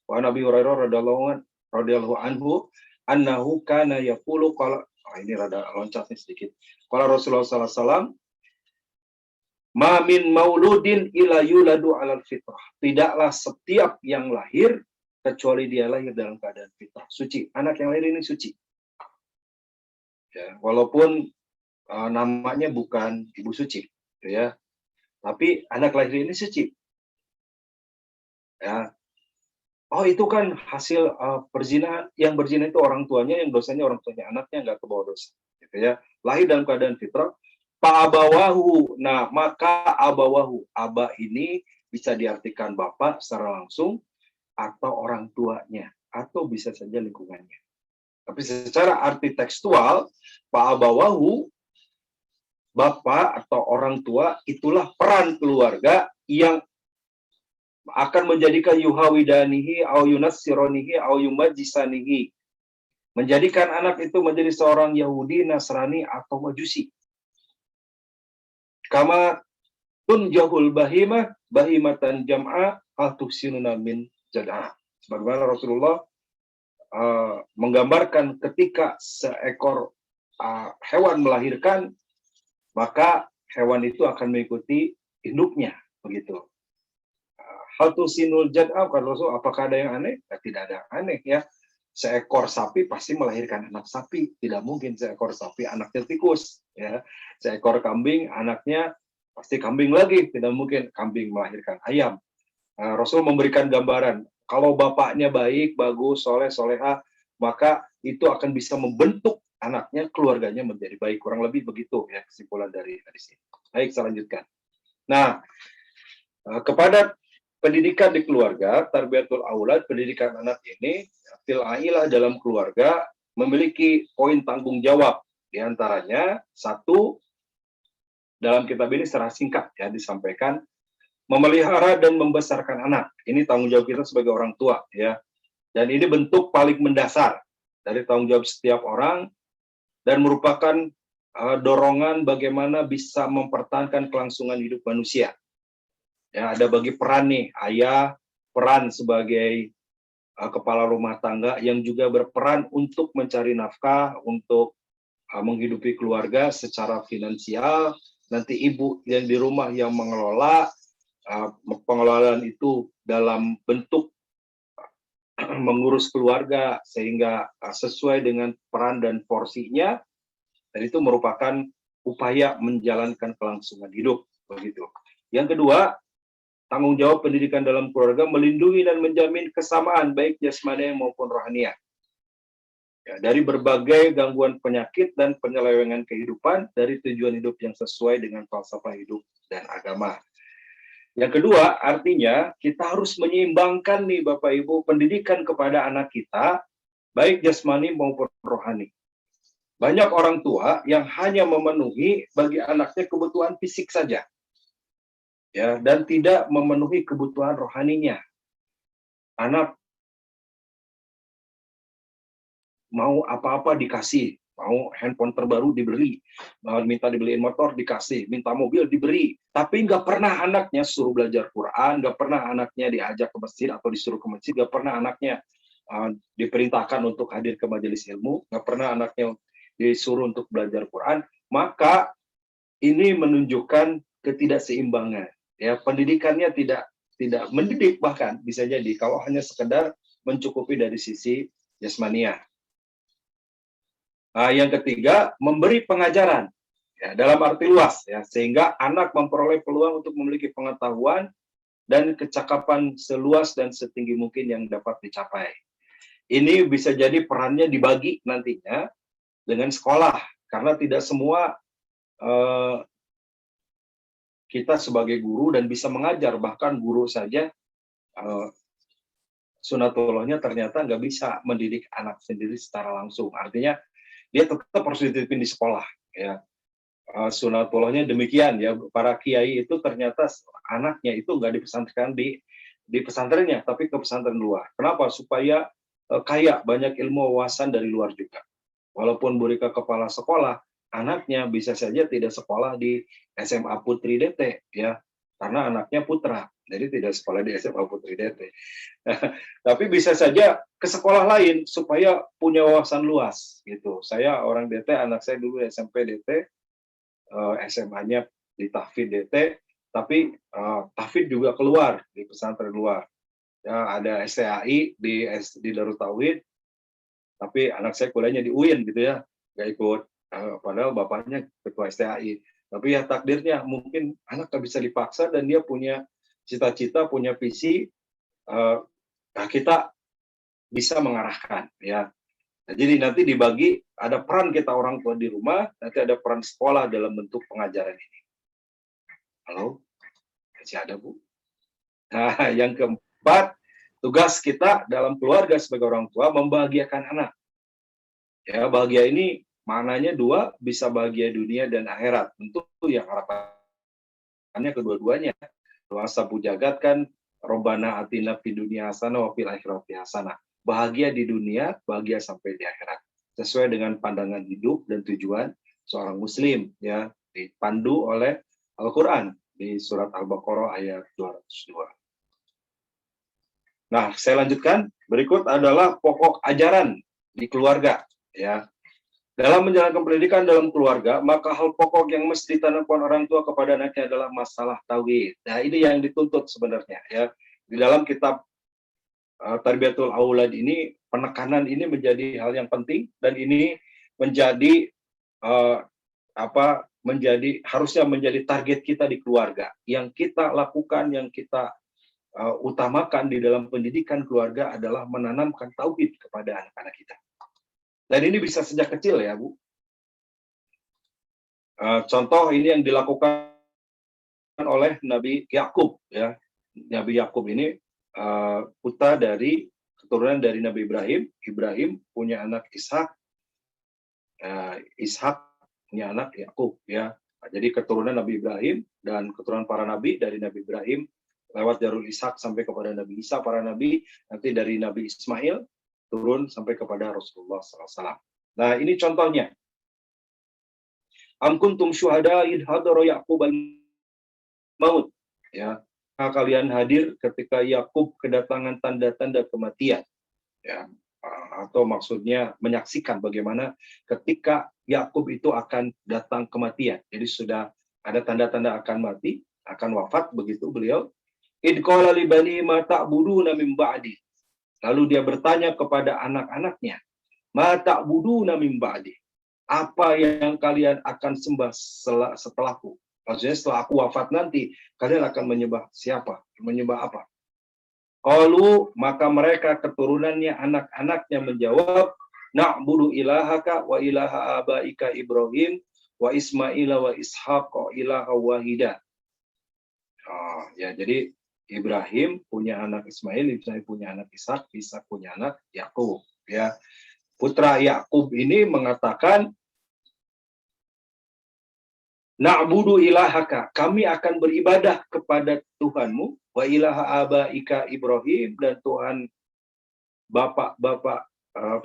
Wa Nabi Hurairah radhiyallahu anhu annahu kana yaqulu qala, ini rada loncat nih sedikit. Qala Rasulullah sallallahu alaihi wasallam, ma min mauludin ila yuladu alal fitrah. Tidaklah setiap yang lahir kecuali dia lahir dalam keadaan fitrah, suci. Anak yang lahir ini suci. Ya, walaupun namanya bukan ibu suci, gitu ya. Tapi anak lahir ini suci. Ya. Oh, itu kan hasil perzinahan. Yang berzina itu orang tuanya, yang dosanya orang tuanya, anaknya nggak kebawa dosa. Gitu ya. Lahir dalam keadaan fitrah. Fa'abawahu. Nah, maka abawahu. Aba ini bisa diartikan bapak secara langsung, atau orang tuanya, atau bisa saja lingkungannya. Tapi secara arti tekstual, fa'abawahu, bapak atau orang tua, itulah peran keluarga yang akan menjadikan yuhawidanihi au yunassironihi au yumajisanihi, menjadikan anak itu menjadi seorang Yahudi, Nasrani atau Majusi. Kama tunjahul bahimatan jam'a atusinuna min jad'ah. Sebagaimana Rasulullah menggambarkan ketika seekor hewan melahirkan, maka hewan itu akan mengikuti induknya, begitu. Hal tusinul jad'ah, kata Rasul, apakah ada yang aneh? Ya, tidak ada yang aneh ya. Seekor sapi pasti melahirkan anak sapi. Tidak mungkin seekor sapi anaknya tikus. Ya. Seekor kambing anaknya pasti kambing lagi. Tidak mungkin kambing melahirkan ayam. Rasul memberikan gambaran. Kalau bapaknya baik, bagus, soleh, soleha, maka itu akan bisa membentuk anaknya, keluarganya menjadi baik. Kurang lebih begitu ya kesimpulan dari hadis ini. Baik, saya lanjutkan. Nah, kepada pendidikan di keluarga, tarbiyatul aulad, pendidikan anak ini, fil ailah, dalam keluarga, memiliki poin tanggung jawab. Di antaranya, satu, dalam kitab ini secara singkat ya disampaikan, memelihara dan membesarkan anak. Ini tanggung jawab kita sebagai orang tua ya. Dan ini bentuk paling mendasar dari tanggung jawab setiap orang dan merupakan dorongan bagaimana bisa mempertahankan kelangsungan hidup manusia. Ya, ada bagi peran nih, ayah peran sebagai kepala rumah tangga yang juga berperan untuk mencari nafkah, untuk menghidupi keluarga secara finansial. Nanti ibu yang di rumah yang mengelola, pengelolaan itu dalam bentuk mengurus keluarga sehingga sesuai dengan peran dan porsinya, dan itu merupakan upaya menjalankan kelangsungan hidup, begitu. Yang kedua, tanggung jawab pendidikan dalam keluarga melindungi dan menjamin kesamaan baik jasmani maupun rohaniah. Ya, dari berbagai gangguan penyakit dan penyelewengan kehidupan dari tujuan hidup yang sesuai dengan falsafah hidup dan agama. Yang kedua, artinya kita harus menyeimbangkan nih Bapak Ibu pendidikan kepada anak kita baik jasmani maupun rohani. Banyak orang tua yang hanya memenuhi bagi anaknya kebutuhan fisik saja. Ya, dan tidak memenuhi kebutuhan rohaninya. Anak mau apa-apa dikasih, mau handphone terbaru dibeli, mau minta dibeliin motor dikasih, minta mobil diberi, tapi nggak pernah anaknya suruh belajar Quran, nggak pernah anaknya diajak ke masjid atau disuruh ke masjid, nggak pernah anaknya diperintahkan untuk hadir ke majelis ilmu, nggak pernah anaknya disuruh untuk belajar Quran, maka ini menunjukkan ketidakseimbangan. Ya, pendidikannya tidak mendidik, bahkan bisa jadi kalau hanya sekedar mencukupi dari sisi jasmania. Yang ketiga, memberi pengajaran ya, dalam arti luas ya, sehingga anak memperoleh peluang untuk memiliki pengetahuan dan kecakapan seluas dan setinggi mungkin yang dapat dicapai. Ini bisa jadi perannya dibagi nantinya dengan sekolah, karena tidak semua kita sebagai guru dan bisa mengajar, bahkan guru saja sunatullahnya ternyata nggak bisa mendidik anak sendiri secara langsung. Artinya dia tetap harus dititipin di sekolah. Ya, sunatullahnya demikian ya. Para kiai itu ternyata anaknya itu nggak dipesantrenkan di pesantrennya, tapi ke pesantren luar. Kenapa? Supaya kaya banyak ilmu wawasan dari luar juga. Walaupun Burika kepala sekolah, anaknya bisa saja tidak sekolah di SMA Putri DT ya, karena anaknya putra Jadi tidak sekolah di SMA Putri DT. Tapi bisa saja ke sekolah lain supaya punya wawasan luas gitu. Saya orang DT, anak saya dulu SMP DT, SMA-nya di Tahfidz DT, tapi Tahfidz juga keluar di pesantren luar. Ya, ada STAI di Darut Tauhid, tapi anak saya kuliahnya di UIN gitu ya, nggak ikut. Padahal bapaknya ketua STAI. Tapi ya takdirnya mungkin anak nggak bisa dipaksa dan dia punya cita-cita, punya visi. Nah, kita bisa mengarahkan ya. Nah, jadi nanti dibagi, ada peran kita orang tua di rumah, nanti ada peran sekolah dalam bentuk pengajaran ini. Halo, masih ada Bu? Nah, yang keempat, tugas kita dalam keluarga sebagai orang tua membahagiakan anak. Ya, bahagia ini maknanya dua, bisa bahagia dunia dan akhirat. Tentu yang harapannya kedua-duanya. Doa sabu jagat kan, Robbana atina fid dunya hasanah wa fil akhirati hasanah. Bahagia di dunia, bahagia sampai di akhirat. Sesuai dengan pandangan hidup dan tujuan seorang muslim, ya, dipandu oleh Al-Quran di surat Al-Baqarah ayat 202. Nah, saya lanjutkan. Berikut adalah pokok ajaran di keluarga, ya. Dalam menjalankan pendidikan dalam keluarga, maka hal pokok yang mesti ditanamkan orang tua kepada anaknya adalah masalah tauhid. Nah, ini yang dituntut sebenarnya, ya. Di dalam kitab Tarbiyatul Aulad ini, penekanan ini menjadi hal yang penting, dan ini menjadi harusnya menjadi target kita di keluarga. Yang kita lakukan, yang kita utamakan di dalam pendidikan keluarga adalah menanamkan tauhid kepada anak-anak kita. Dan ini bisa sejak kecil ya, Bu. Contoh ini yang dilakukan oleh Nabi Yakub, ya. Nabi Yakub ini putra dari keturunan dari Nabi Ibrahim. Ibrahim punya anak Ishak, Ishak punya anak Yakub, ya. Jadi keturunan Nabi Ibrahim dan keturunan para nabi dari Nabi Ibrahim lewat Darul Ishak sampai kepada Nabi Isa, para nabi, nanti dari Nabi Ismail turun sampai kepada Rasulullah SAW. Nah, ini contohnya. Am kuntum syuhada id hadara Yaqub al-maut. Ya, kalian hadir ketika Yakub kedatangan tanda-tanda kematian. Ya, atau maksudnya menyaksikan bagaimana ketika Yakub itu akan datang kematian. Jadi sudah ada tanda-tanda akan mati, akan wafat, begitu beliau. Id qala li bani ma ta'buduna min ba'di. Lalu dia bertanya kepada anak-anaknya, ma ta'buduna min ba'di. Apa yang kalian akan sembah setelahku? Maksudnya setelah aku wafat nanti, kalian akan menyembah siapa? Menyembah apa? Qalu, maka mereka keturunannya, anak-anaknya menjawab, na'budu ilahaka wa ilaha abaika Ibrahim wa Ismaila wa Ishaq wa ilaha wahida. Ya, jadi Ibrahim punya anak Ismail, Ismail punya anak Ishak, Ishak punya anak Yakub. Ya, putra Yakub ini mengatakan, na'budu ilahaka, kami akan beribadah kepada Tuhanmu, wa ilaha abaika Ibrahim, dan Tuhan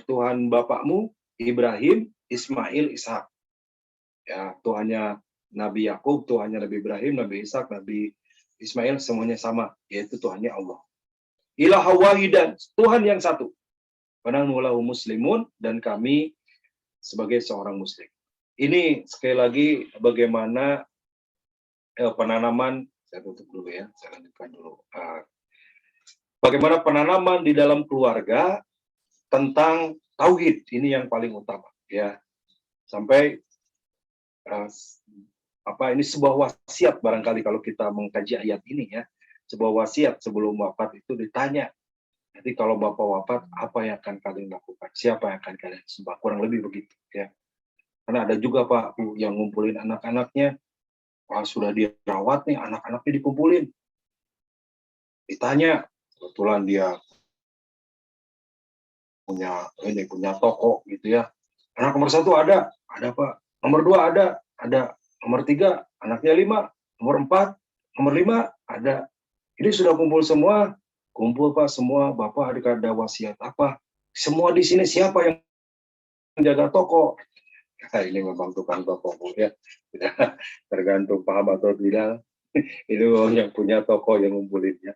Tuhan bapakmu Ibrahim, Ismail, Ishak. Ya, Tuhannya Nabi Yakub, Tuhannya Nabi Ibrahim, Nabi Ishak, Nabi Ismail, semuanya sama, yaitu Tuhannya Allah. Ilaha wahidan, Tuhan yang satu. Wanahnu lahu muslimun, dan kami sebagai seorang muslim. Ini sekali lagi bagaimana penanaman, saya tutup dulu ya, saya lanjutkan dulu. Bagaimana penanaman di dalam keluarga tentang tauhid, ini yang paling utama, ya. Sampai ini sebuah wasiat barangkali kalau kita mengkaji ayat ini, ya. Sebuah wasiat sebelum wafat itu ditanya, nanti kalau Bapak wafat, apa yang akan kalian lakukan? Siapa yang akan kalian sembah? Kurang lebih begitu, ya. Karena ada juga Pak Bu yang ngumpulin anak-anaknya, sudah dirawat nih, anak-anaknya dikumpulin. Ditanya, kebetulan dia punya toko gitu ya. Anak nomor 1 ada Pak. Nomor 2 ada. Nomor 3, anaknya 5. Nomor 4, nomor 5 ada. Ini sudah kumpul semua. Kumpul Pak semua. Bapak ada wasiat apa? Semua di sini siapa yang menjaga toko? Ini memang tukang toko ya. Tergantung paham atau tidak. Ini yang punya toko yang ngumpulinnya.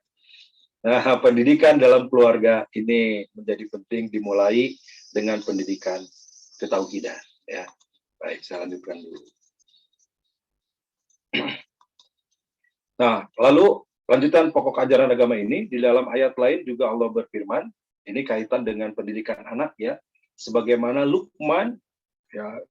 Nah, pendidikan dalam keluarga ini menjadi penting dimulai dengan pendidikan ketauhidan. Ya, baik, saya lanjutkan dulu. Nah, lalu lanjutan pokok ajaran agama ini di dalam ayat lain juga Allah berfirman, ini kaitan dengan pendidikan anak ya, sebagaimana Luqman ya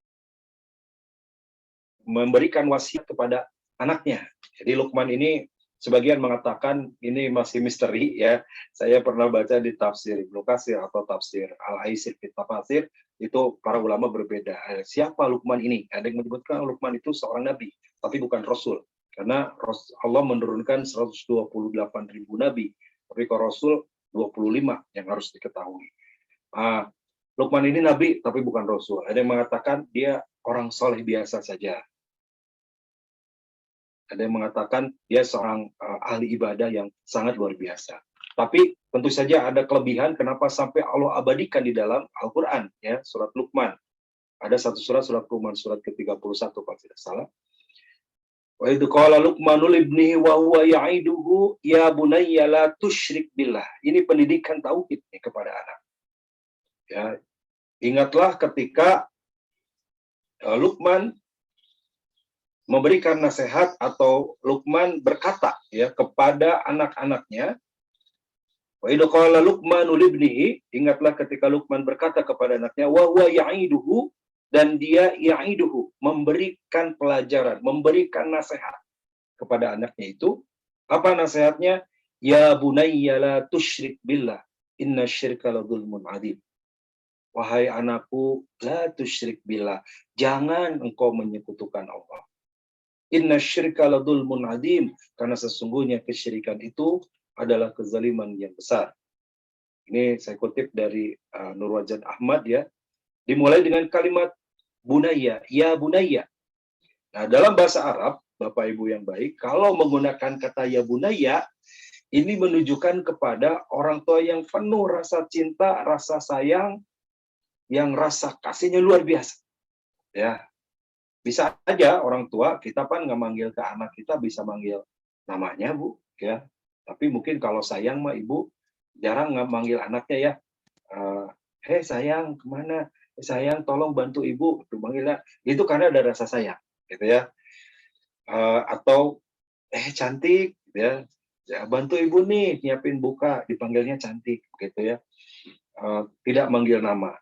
memberikan wasiat kepada anaknya. Jadi Luqman ini sebagian mengatakan ini masih misteri ya. Saya pernah baca di tafsir Ibnu Katsir atau tafsir Al-Aisir fi Tafasir, itu para ulama berbeda. Siapa Luqman ini? Ada yang menyebutkan Luqman itu seorang nabi, tapi bukan rasul. Karena Allah menurunkan 128.000 nabi, tapi kalau rasul 25 yang harus diketahui. Luqman ini nabi tapi bukan rasul. Ada yang mengatakan dia orang soleh biasa saja. Ada yang mengatakan dia seorang ahli ibadah yang sangat luar biasa. Tapi tentu saja ada kelebihan kenapa sampai Allah abadikan di dalam Al-Quran, ya, surat Luqman. Ada satu surat Luqman, surat ke-31 kalau tidak salah. Wa idh qala Luqmanu libnihi wa huwa ya'iduhu ya bunayya la tusyrik billah. Ini pendidikan tauhid kepada anak. Ya, ingatlah ketika Luqman memberikan nasihat atau Luqman berkata ya kepada anak-anaknya, wa idh qala Luqmanu libnihi, ingatlah ketika Luqman berkata kepada anaknya, wa huwa ya'iduhu, dan dia ya'iduhu, memberikan pelajaran, memberikan nasihat kepada anaknya itu. Apa nasihatnya? Ya bunayya la tusyrik billah, inna syirka la dzulmun adzim. Wahai anakku, la tusyrik billah, jangan engkau menyekutukan Allah. Inna syirka la dzulmun adzim, karena sesungguhnya kesyirikan itu adalah kezaliman yang besar. Ini saya kutip dari Nur Wajad Ahmad ya. Dimulai dengan kalimat bunaya, ya bunaya. Nah, dalam bahasa Arab, Bapak Ibu yang baik, kalau menggunakan kata ya bunaya, ini menunjukkan kepada orang tua yang penuh rasa cinta, rasa sayang, yang rasa kasihnya luar biasa. Ya, bisa aja orang tua kita kan nggak manggil ke anak kita, bisa manggil namanya Bu, ya. Tapi mungkin kalau sayang mah ibu jarang nggak manggil anaknya ya. Hei sayang, kemana? Sayang, tolong bantu ibu, manggilnya itu karena ada rasa sayang, gitu ya. Atau cantik, ya, bantu ibu nih nyiapin buka, dipanggilnya cantik, gitu ya. Tidak manggil nama.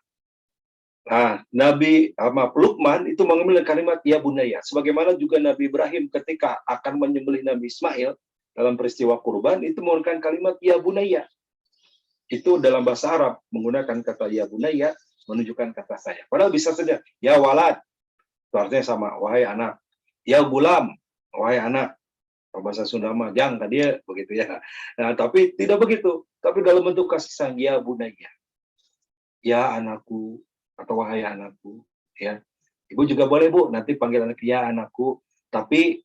Nah, Nabi Luqman itu mengambil kalimat ya bunaya, sebagaimana juga Nabi Ibrahim ketika akan menyembelih Nabi Ismail dalam peristiwa kurban itu menggunakan kalimat ya bunaya. Itu dalam bahasa Arab menggunakan kata ya bunaya menunjukkan kata saya. Padahal bisa saja ya walad, itu artinya sama, wahai anak. Ya gulam, wahai anak. Kalau bahasa Sunda mah jang tadi ya begitu ya. Nah, tapi tidak begitu. Tapi dalam bentuk kasih sayang, ya bunaya. Ya anakku atau wahai anakku, ya. Ibu juga boleh Bu, nanti panggil anak ya anakku, tapi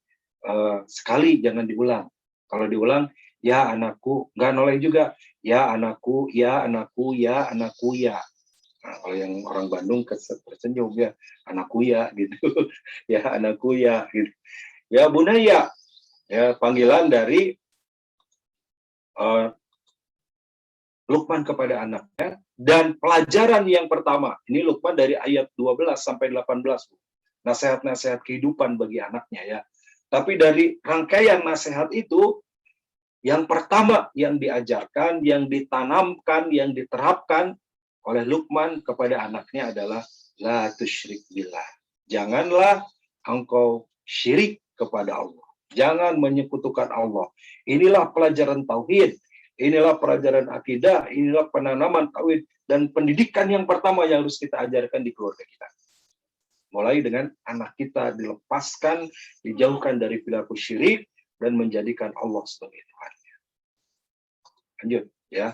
sekali jangan diulang. Kalau diulang ya anakku, nggak noleh juga. Ya anakku, ya anakku, ya anakku, ya. Nah, kalau yang orang Bandung tersenyum ya, anakku ya gitu. Ya anakku ya gitu. Ya bunaya, ya panggilan dari Luqman kepada anaknya, dan pelajaran yang pertama, ini Luqman dari ayat 12 sampai 18. Nasihat-nasihat kehidupan bagi anaknya ya. Tapi dari rangkaian nasihat itu, yang pertama yang diajarkan, yang ditanamkan, yang diterapkan oleh Luqman kepada anaknya adalah la tusyrik billah. Janganlah engkau syirik kepada Allah. Jangan menyekutukan Allah. Inilah pelajaran tauhid, inilah pelajaran akidah, inilah penanaman tauhid dan pendidikan yang pertama yang harus kita ajarkan di keluarga kita. Mulai dengan anak kita dilepaskan, dijauhkan dari perilaku syirik dan menjadikan Allah sebagai Tuhannya. Lanjut ya.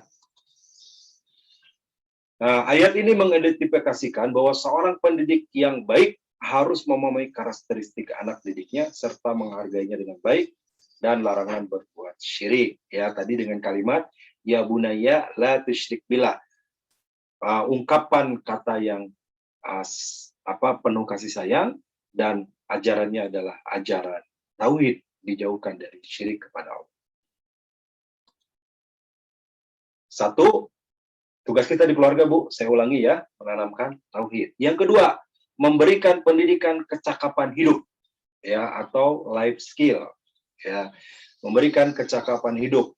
Nah, ayat ini mengidentifikasikan bahwa seorang pendidik yang baik harus memenuhi karakteristik anak didiknya serta menghargainya dengan baik dan larangan berbuat syirik. Ya, tadi dengan kalimat ya bunaya la tusyrik billah. Ungkapan kata yang penuh kasih sayang dan ajarannya adalah ajaran tauhid dijauhkan dari syirik kepada Allah. Satu, tugas kita di keluarga, Bu, saya ulangi ya, menanamkan tauhid. Yang kedua, memberikan pendidikan kecakapan hidup, ya, atau life skill, ya, memberikan kecakapan hidup.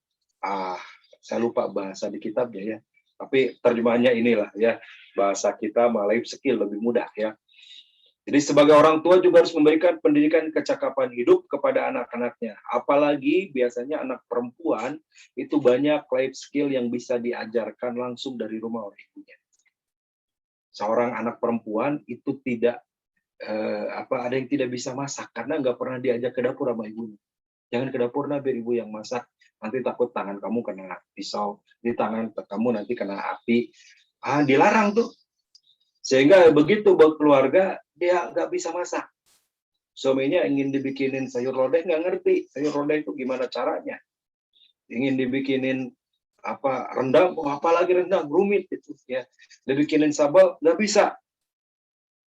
Saya lupa bahasa di kitabnya ya, tapi terjemahannya inilah ya, bahasa kita life skill lebih mudah ya. Jadi sebagai orang tua juga harus memberikan pendidikan kecakapan hidup kepada anak-anaknya. Apalagi biasanya anak perempuan itu banyak life skill yang bisa diajarkan langsung dari rumah oleh ibunya. Seorang anak perempuan itu tidak ada yang tidak bisa masak karena nggak pernah diajak ke dapur sama ibunya. Jangan ke dapur, biar ibu yang masak. Nanti takut tangan kamu kena pisau, di tangan kamu nanti kena api. Dilarang tuh. Sehingga begitu buat keluarga, dia nggak bisa masak. Suaminya ingin dibikinin sayur lodeh, nggak ngerti sayur lodeh itu gimana caranya. Ingin dibikinin rendang, apalagi rendang, rumit itu ya. Dibikinin sambal, nggak bisa.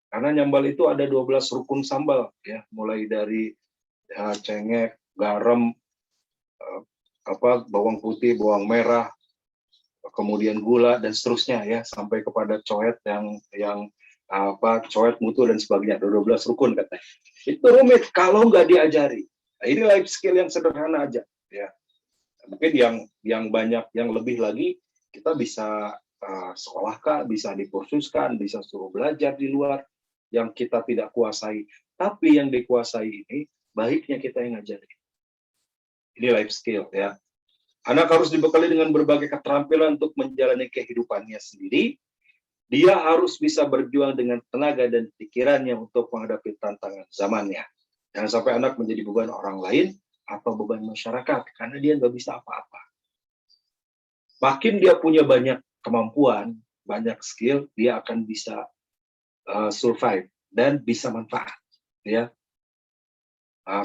Karena nyambal itu ada 12 rukun sambal ya, mulai dari cengkeh, garam, bawang putih, bawang merah, kemudian gula dan seterusnya ya, sampai kepada coet yang coet mutu dan sebagainya. 12 rukun katanya. Itu rumit kalau nggak diajari. Nah, ini life skill yang sederhana aja ya. Mungkin yang banyak, yang lebih lagi kita bisa sekolahkan, bisa dikursuskan, bisa suruh belajar di luar yang kita tidak kuasai. Tapi yang dikuasai ini baiknya kita yang ngajarin. Ini life skill ya. Anak harus dibekali dengan berbagai keterampilan untuk menjalani kehidupannya sendiri. Dia harus bisa berjuang dengan tenaga dan pikirannya untuk menghadapi tantangan zamannya. Jangan sampai anak menjadi beban orang lain atau beban masyarakat, karena dia nggak bisa apa-apa. Makin dia punya banyak kemampuan, banyak skill, dia akan bisa survive dan bisa manfaat. Ya.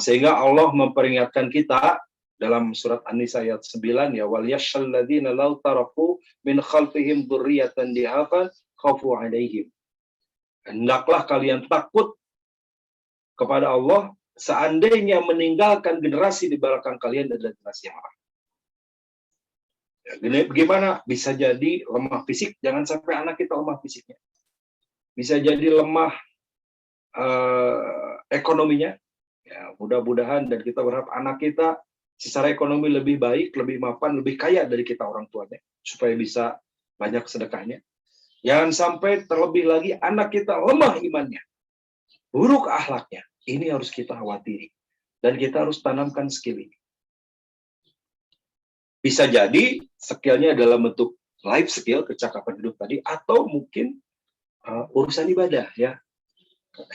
Sehingga Allah memperingatkan kita dalam surat An-Nisa ayat 9 ya, wal yashal ladzina law taraku min khalfihim dzurriyyatan di'afan khafu 'alaihim. Hendaklah kalian takut kepada Allah seandainya meninggalkan generasi di belakang kalian adalah generasi yang lemah. Ya, bagaimana bisa jadi lemah fisik? Jangan sampai anak kita lemah fisiknya. Bisa jadi lemah ekonominya. Ya, mudah-mudahan dan kita berharap anak kita secara ekonomi lebih baik, lebih mapan, lebih kaya dari kita orang tuanya, supaya bisa banyak sedekahnya. Jangan sampai terlebih lagi anak kita lemah imannya, buruk akhlaknya. Ini harus kita khawatiri. Dan kita harus tanamkan skill ini. Bisa jadi skillnya dalam bentuk life skill, kecakapan hidup tadi, atau mungkin urusan ibadah ya.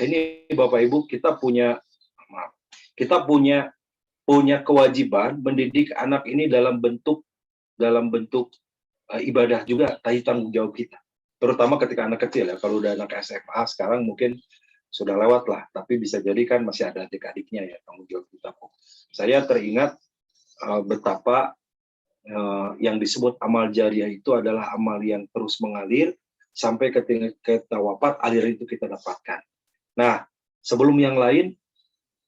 Ini Bapak Ibu, kita punya kewajiban mendidik anak ini dalam bentuk ibadah juga, tanggung jawab kita. Terutama ketika anak kecil ya. Kalau udah anak SMA sekarang mungkin sudah lewat lah, tapi bisa jadi kan masih ada adik-adiknya ya, tanggung jawab kita. Saya teringat betapa yang disebut amal jariah itu adalah amal yang terus mengalir sampai ketika kita wafat, aliran itu kita dapatkan. Nah, sebelum yang lain,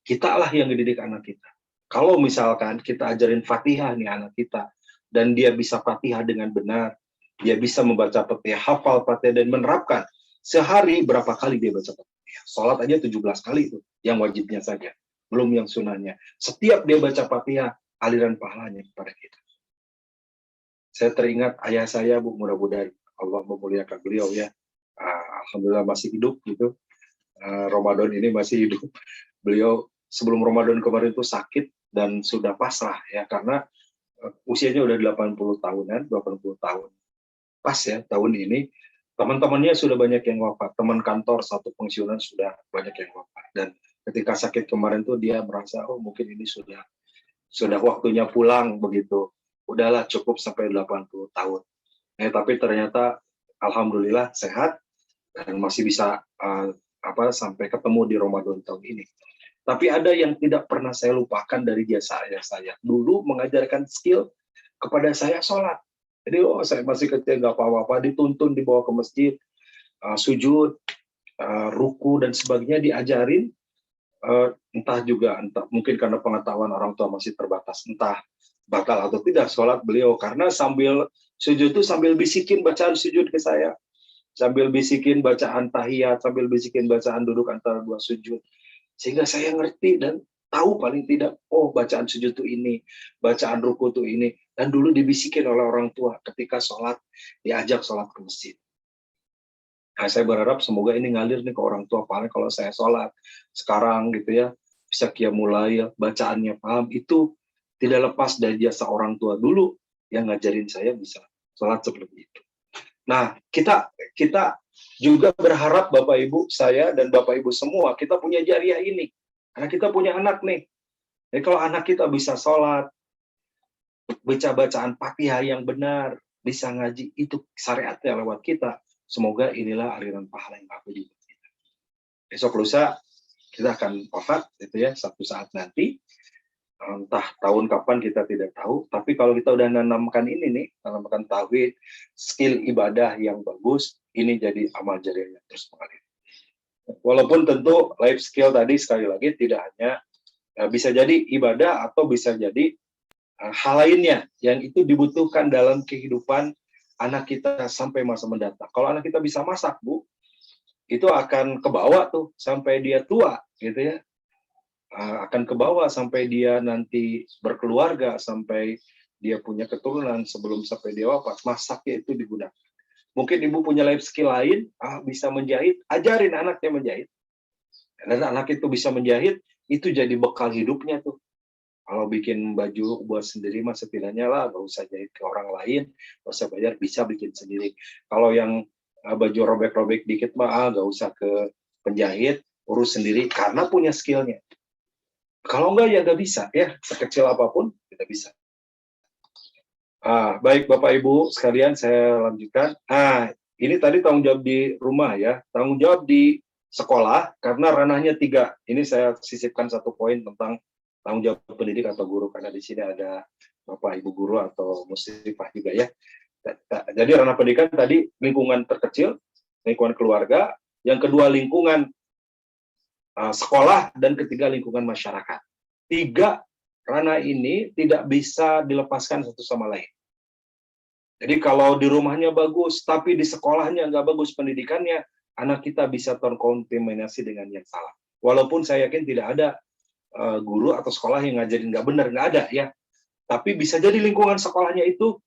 kita lah yang dididik anak kita. Kalau misalkan kita ajarin Fatihah nih anak kita, dan dia bisa Fatihah dengan benar, dia bisa membaca Fatihah, hafal Fatihah, dan menerapkan sehari berapa kali dia baca Fatihah. Sholat aja 17 kali itu, yang wajibnya saja, belum yang sunahnya. Setiap dia baca Fatihah, aliran pahalanya kepada kita. Saya teringat ayah saya, Bu, mudah-mudahan Allah memuliakan beliau ya. Alhamdulillah masih hidup gitu. Ramadan ini masih hidup. Beliau sebelum Ramadan kemarin itu sakit dan sudah pasrah ya, karena usianya udah 80 tahunan, 80 tahun. Pas ya tahun ini, teman-temannya sudah banyak yang wafat. Teman kantor satu pensiunan sudah banyak yang wafat. Dan ketika sakit kemarin tuh dia merasa, oh mungkin ini sudah waktunya pulang begitu. Udahlah cukup sampai 80 tahun. Tapi ternyata alhamdulillah sehat dan masih bisa sampai ketemu di Ramadan tahun ini. Tapi ada yang tidak pernah saya lupakan dari jasa ayah saya. Dulu mengajarkan skill kepada saya sholat. Jadi saya masih kecil nggak apa-apa, dituntun dibawa ke masjid, sujud, ruku dan sebagainya diajarin. entah mungkin karena pengetahuan orang tua masih terbatas, entah batal atau tidak sholat beliau, karena sambil sujud itu sambil bisikin bacaan sujud ke saya, sambil bisikin bacaan tahiyat, sambil bisikin bacaan duduk antara dua sujud, sehingga saya ngerti dan tahu paling tidak, oh bacaan sujud itu ini, bacaan ruku itu ini, dan dulu dibisikin oleh orang tua ketika sholat, diajak sholat ke masjid. Nah, saya berharap semoga ini ngalir nih ke orang tua, paling kalau saya sholat sekarang gitu ya, bisa qiyamul lail, bacaannya paham, itu tidak lepas dari jasa orang tua dulu yang ngajarin saya bisa sholat seperti itu. Nah, kita juga berharap Bapak Ibu, saya dan Bapak Ibu semua, kita punya jariah ini. Karena kita punya anak nih. Jadi kalau anak kita bisa sholat, baca bacaan Fatihah yang benar, bisa ngaji, itu syariatnya lewat kita. Semoga inilah aliran pahala yang aku juga. Besok lusa kita akan wafat, gitu ya, satu saat nanti. Entah tahun kapan kita tidak tahu. Tapi kalau kita udah nanamkan ini nih, nanamkan tauhid, skill ibadah yang bagus, ini jadi amal jariahnya terus mengalir. Walaupun tentu life skill tadi sekali lagi tidak hanya bisa jadi ibadah atau bisa jadi hal lainnya yang itu dibutuhkan dalam kehidupan anak kita sampai masa mendatang. Kalau anak kita bisa masak, Bu, itu akan kebawa tuh sampai dia tua, gitu ya. Akan kebawa sampai dia nanti berkeluarga, sampai dia punya keturunan, sebelum sampai dia wafat, masaknya itu digunakan. Mungkin ibu punya life skill lain, bisa menjahit, ajarin anaknya menjahit. Dan anak itu bisa menjahit, itu jadi bekal hidupnya tuh. Kalau bikin baju buat sendiri mah setidaknya lah, gak usah jahit ke orang lain, gak usah bayar, bisa bikin sendiri. Kalau yang baju robek-robek dikit mah gak usah ke penjahit, urus sendiri karena punya skillnya. Kalau enggak ya gak bisa ya, sekecil apapun tidak bisa. Baik Bapak Ibu sekalian, saya lanjutkan. Ini tadi tanggung jawab di rumah ya, tanggung jawab di sekolah karena ranahnya 3. Ini saya sisipkan satu poin tentang tanggung jawab pendidik atau guru, karena di sini ada Bapak Ibu guru atau muslimah juga ya. Jadi ranah pendidikan tadi lingkungan terkecil, lingkungan keluarga, yang kedua lingkungan sekolah, dan ketiga lingkungan masyarakat. 3 ranah ini tidak bisa dilepaskan satu sama lain. Jadi kalau di rumahnya bagus, tapi di sekolahnya nggak bagus pendidikannya, anak kita bisa terkontaminasi dengan yang salah. Walaupun saya yakin tidak ada guru atau sekolah yang ngajarin nggak benar, nggak ada ya. Tapi bisa jadi lingkungan sekolahnya itu.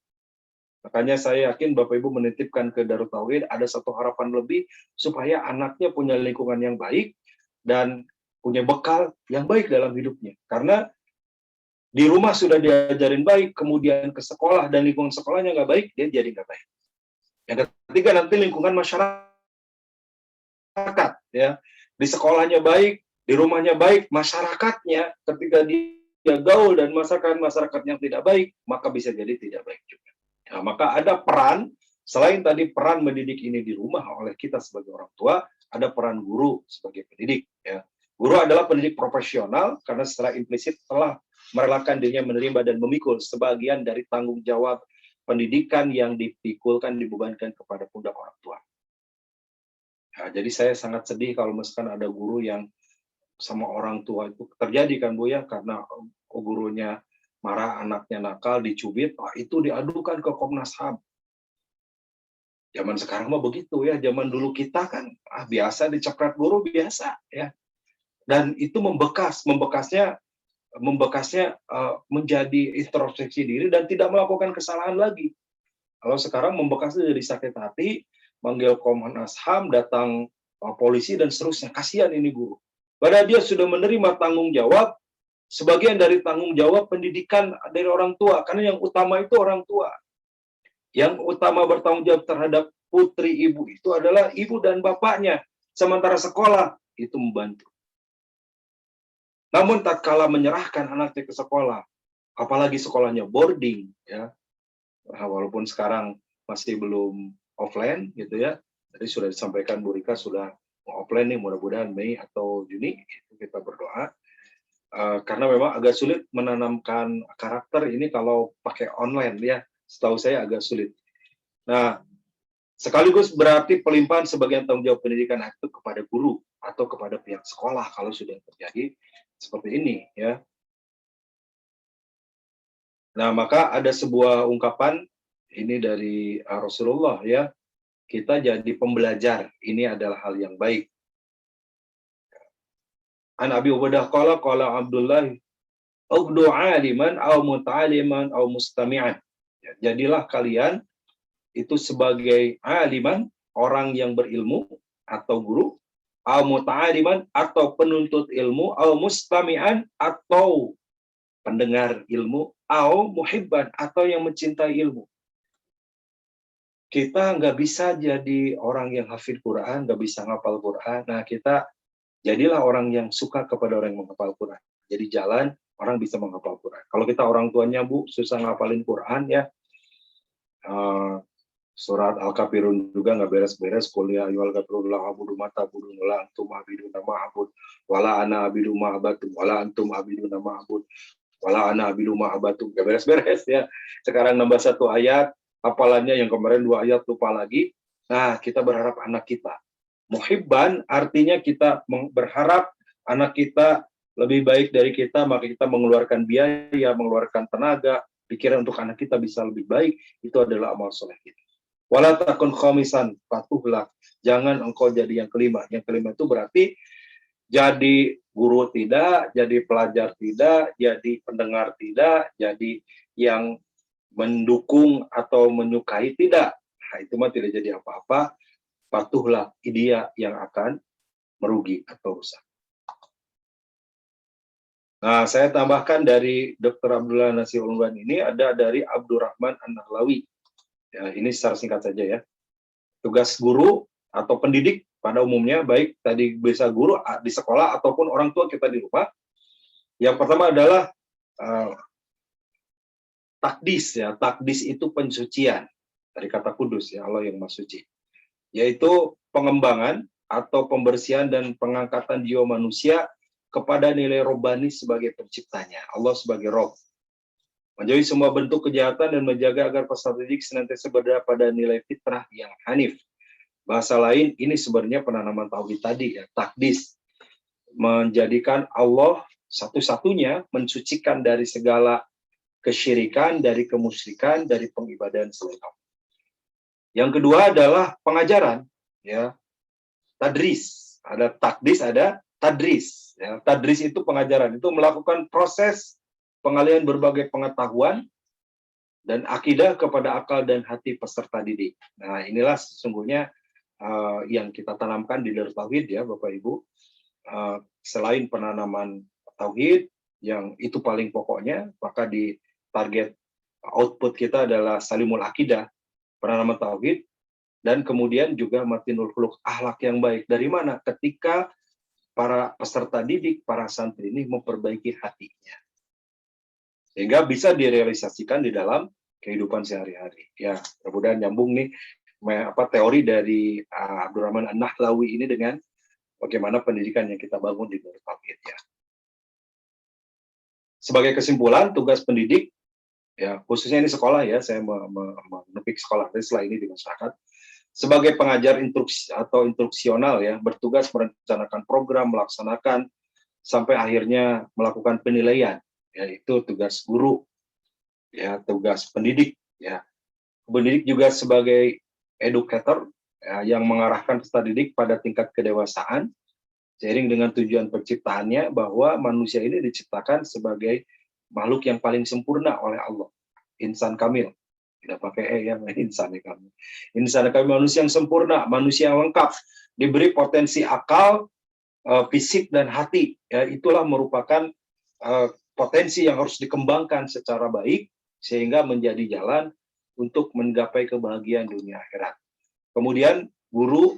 Makanya saya yakin Bapak Ibu menitipkan ke Darut Tauhid ada satu harapan lebih supaya anaknya punya lingkungan yang baik dan punya bekal yang baik dalam hidupnya. Karena di rumah sudah diajarin baik, kemudian ke sekolah dan lingkungan sekolahnya nggak baik, dia jadi nggak baik. Yang ketiga nanti lingkungan masyarakat ya, di sekolahnya baik, di rumahnya baik, masyarakatnya ketika dia gaul dan masyarakat yang tidak baik, maka bisa jadi tidak baik juga. Nah, maka ada peran, selain tadi peran mendidik ini di rumah oleh kita sebagai orang tua, ada peran guru sebagai pendidik. Ya. Guru adalah pendidik profesional karena secara implisit telah merelakan dirinya menerima dan memikul sebagian dari tanggung jawab pendidikan yang dipikulkan, dibebankan kepada pundak orang tua. Nah, jadi saya sangat sedih kalau misalkan ada guru yang sama orang tua itu terjadi kan Bu ya, karena gurunya marah, anaknya nakal, dicubit, itu diadukan ke Komnas HAM. Zaman sekarang mah begitu ya, zaman dulu kita kan biasa dicekrat guru biasa ya. Dan itu membekasnya menjadi introspeksi diri dan tidak melakukan kesalahan lagi. Kalau sekarang membekasnya jadi sakit hati, manggil Komnas HAM, datang polisi dan seterusnya. Kasihan ini guru. Padahal dia sudah menerima tanggung jawab, sebagian dari tanggung jawab pendidikan dari orang tua, karena yang utama itu orang tua. Yang utama bertanggung jawab terhadap putri ibu itu adalah ibu dan bapaknya, sementara sekolah itu membantu. Namun tatkala menyerahkan anaknya ke sekolah, apalagi sekolahnya boarding, ya, walaupun sekarang masih belum offline gitu ya, tadi sudah disampaikan Bu Rika sudah offline nih, mudah-mudahan Mei atau Juni itu kita berdoa. Karena memang agak sulit menanamkan karakter ini kalau pakai online ya, setahu saya agak sulit. Nah, sekaligus berarti pelimpahan sebagian tanggung jawab pendidikan itu kepada guru atau kepada pihak sekolah kalau sudah terjadi seperti ini ya. Nah, maka ada sebuah ungkapan ini dari Rasulullah ya, kita jadi pembelajar, ini adalah hal yang baik. An Abi Ubaidah qala Abdullah ugdu aliman aw muta'aliman aw mustami'an. Ya, jadilah kalian itu sebagai aliman, orang yang berilmu atau guru, aw muta'aliman atau penuntut ilmu, aw mustami'an atau pendengar ilmu, aw muhibban atau yang mencintai ilmu. Kita nggak bisa jadi orang yang hafid Quran, nggak bisa ngapal Quran. Nah, kita jadilah orang yang suka kepada orang yang menghafal Quran. Jadi jalan orang bisa menghafal Quran. Kalau kita orang tuanya, Bu, susah ngapalin Quran ya, surat Al-Kafirun juga nggak beres-beres, kuliah ayyuhal kafirun la abudu mata budun wala antum abiduna ma'abud wala ana abidu ma'abatum wala antum abiduna ma'abud wala ana abidu ma'abatum, nggak beres-beres ya. Sekarang nambah 1 ayat, hafalannya yang kemarin 2 ayat lupa lagi. Nah, kita berharap anak kita muhibban, artinya kita berharap anak kita lebih baik dari kita, maka kita mengeluarkan biaya, mengeluarkan tenaga, pikiran untuk anak kita bisa lebih baik. Itu adalah amal soleh kita. Wala takun khamisan, patuhlah, jangan engkau jadi yang kelima. Yang kelima itu berarti jadi guru tidak, jadi pelajar tidak, jadi pendengar tidak, jadi yang mendukung atau menyukai tidak. Nah, itu mah tidak jadi apa-apa. Patuhlah dia yang akan merugi atau rusak. Nah, saya tambahkan dari Dr. Abdullah Nasir Unwan ini ada dari Abdurrahman An-Nahlawi. Ya, ini secara singkat saja ya. Tugas guru atau pendidik pada umumnya, baik tadi bisa guru di sekolah ataupun orang tua kita di rumah. Yang pertama adalah takdis ya. Takdis itu pensucian dari kata kudus ya, Allah yang Maha Suci. Yaitu pengembangan atau pembersihan dan pengangkatan jiwa manusia kepada nilai robbani sebagai penciptanya, Allah sebagai Rob. Menjauhi semua bentuk kejahatan dan menjaga agar peserta didik senantiasa berada pada nilai fitrah yang hanif. Bahasa lain, ini sebenarnya penanaman tauhid tadi ya, takdis. Menjadikan Allah satu-satunya, mensucikan dari segala kesyirikan, dari kemusyrikan, dari pengibadahan selain Allah. Yang kedua adalah pengajaran, ya, tadris. Ada takdis, ada tadris. Ya, tadris itu pengajaran, itu melakukan proses pengalihan berbagai pengetahuan dan akidah kepada akal dan hati peserta didik. Nah, inilah sesungguhnya yang kita tanamkan di Darut Tauhid ya, Bapak Ibu. Selain penanaman tauhid yang itu paling pokoknya, maka di target output kita adalah salimul akidah, penanaman tauhid, dan kemudian juga matinul khuluq, akhlak yang baik. Dari mana? Ketika para peserta didik, para santri ini memperbaiki hatinya, sehingga bisa direalisasikan di dalam kehidupan sehari-hari. Ya, mudah-mudahan nyambung nih teori dari Abdurrahman An-Nahlawi ini dengan bagaimana pendidikan yang kita bangun di Darut Tauhid ya. Sebagai kesimpulan, tugas pendidik ya, khususnya ini sekolah ya, saya menepik sekolah, setelah ini di masyarakat, sebagai pengajar instruksi atau instruksional ya, bertugas merencanakan program, melaksanakan sampai akhirnya melakukan penilaian. Ya, itu tugas guru, ya, tugas pendidik, ya. Pendidik juga sebagai educator ya, yang mengarahkan peserta didik pada tingkat kedewasaan, seiring dengan tujuan penciptaannya bahwa manusia ini diciptakan sebagai makhluk yang paling sempurna oleh Allah, insan kamil, tidak pakai ya, insan kamil. Insan kamil, manusia yang sempurna, manusia yang lengkap, diberi potensi akal, fisik dan hati. Ya, itulah merupakan potensi yang harus dikembangkan secara baik sehingga menjadi jalan untuk menggapai kebahagiaan dunia akhirat. Kemudian guru,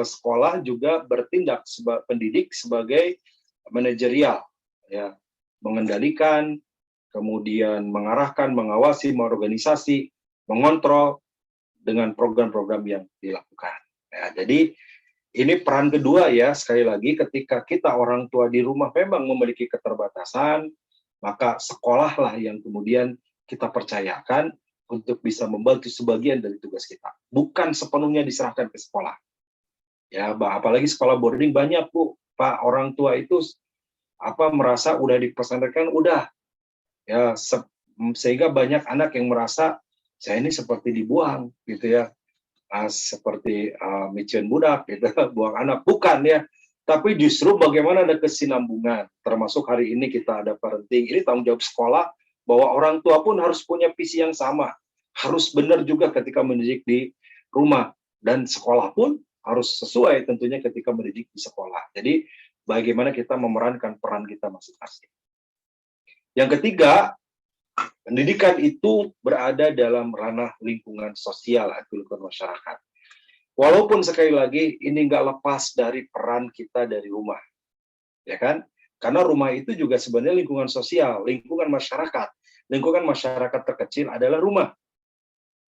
sekolah juga bertindak sebagai pendidik sebagai manajerial, ya, mengendalikan, kemudian mengarahkan, mengawasi, mengorganisasi, mengontrol dengan program-program yang dilakukan. Ya, jadi ini peran kedua ya, sekali lagi ketika kita orang tua di rumah memang memiliki keterbatasan, maka sekolahlah yang kemudian kita percayakan untuk bisa membantu sebagian dari tugas kita. Bukan sepenuhnya diserahkan ke sekolah. Ya, apalagi sekolah boarding banyak Bu, Pak, orang tua itu merasa udah dipesantrenkan udah ya, sehingga banyak anak yang merasa saya ini seperti dibuang gitu ya, seperti micin budak gitu, buang anak, bukan ya, tapi justru bagaimana ada kesinambungan, termasuk hari ini kita ada parenting, ini tanggung jawab sekolah bahwa orang tua pun harus punya visi yang sama, harus benar juga ketika mendidik di rumah, dan sekolah pun harus sesuai tentunya ketika mendidik di sekolah. Jadi bagaimana kita memerankan peran kita masing-masing. Yang ketiga, pendidikan itu berada dalam ranah lingkungan sosial atau lingkungan masyarakat. Walaupun sekali lagi ini nggak lepas dari peran kita dari rumah, ya kan? Karena rumah itu juga sebenarnya lingkungan sosial, lingkungan masyarakat. Lingkungan masyarakat terkecil adalah rumah.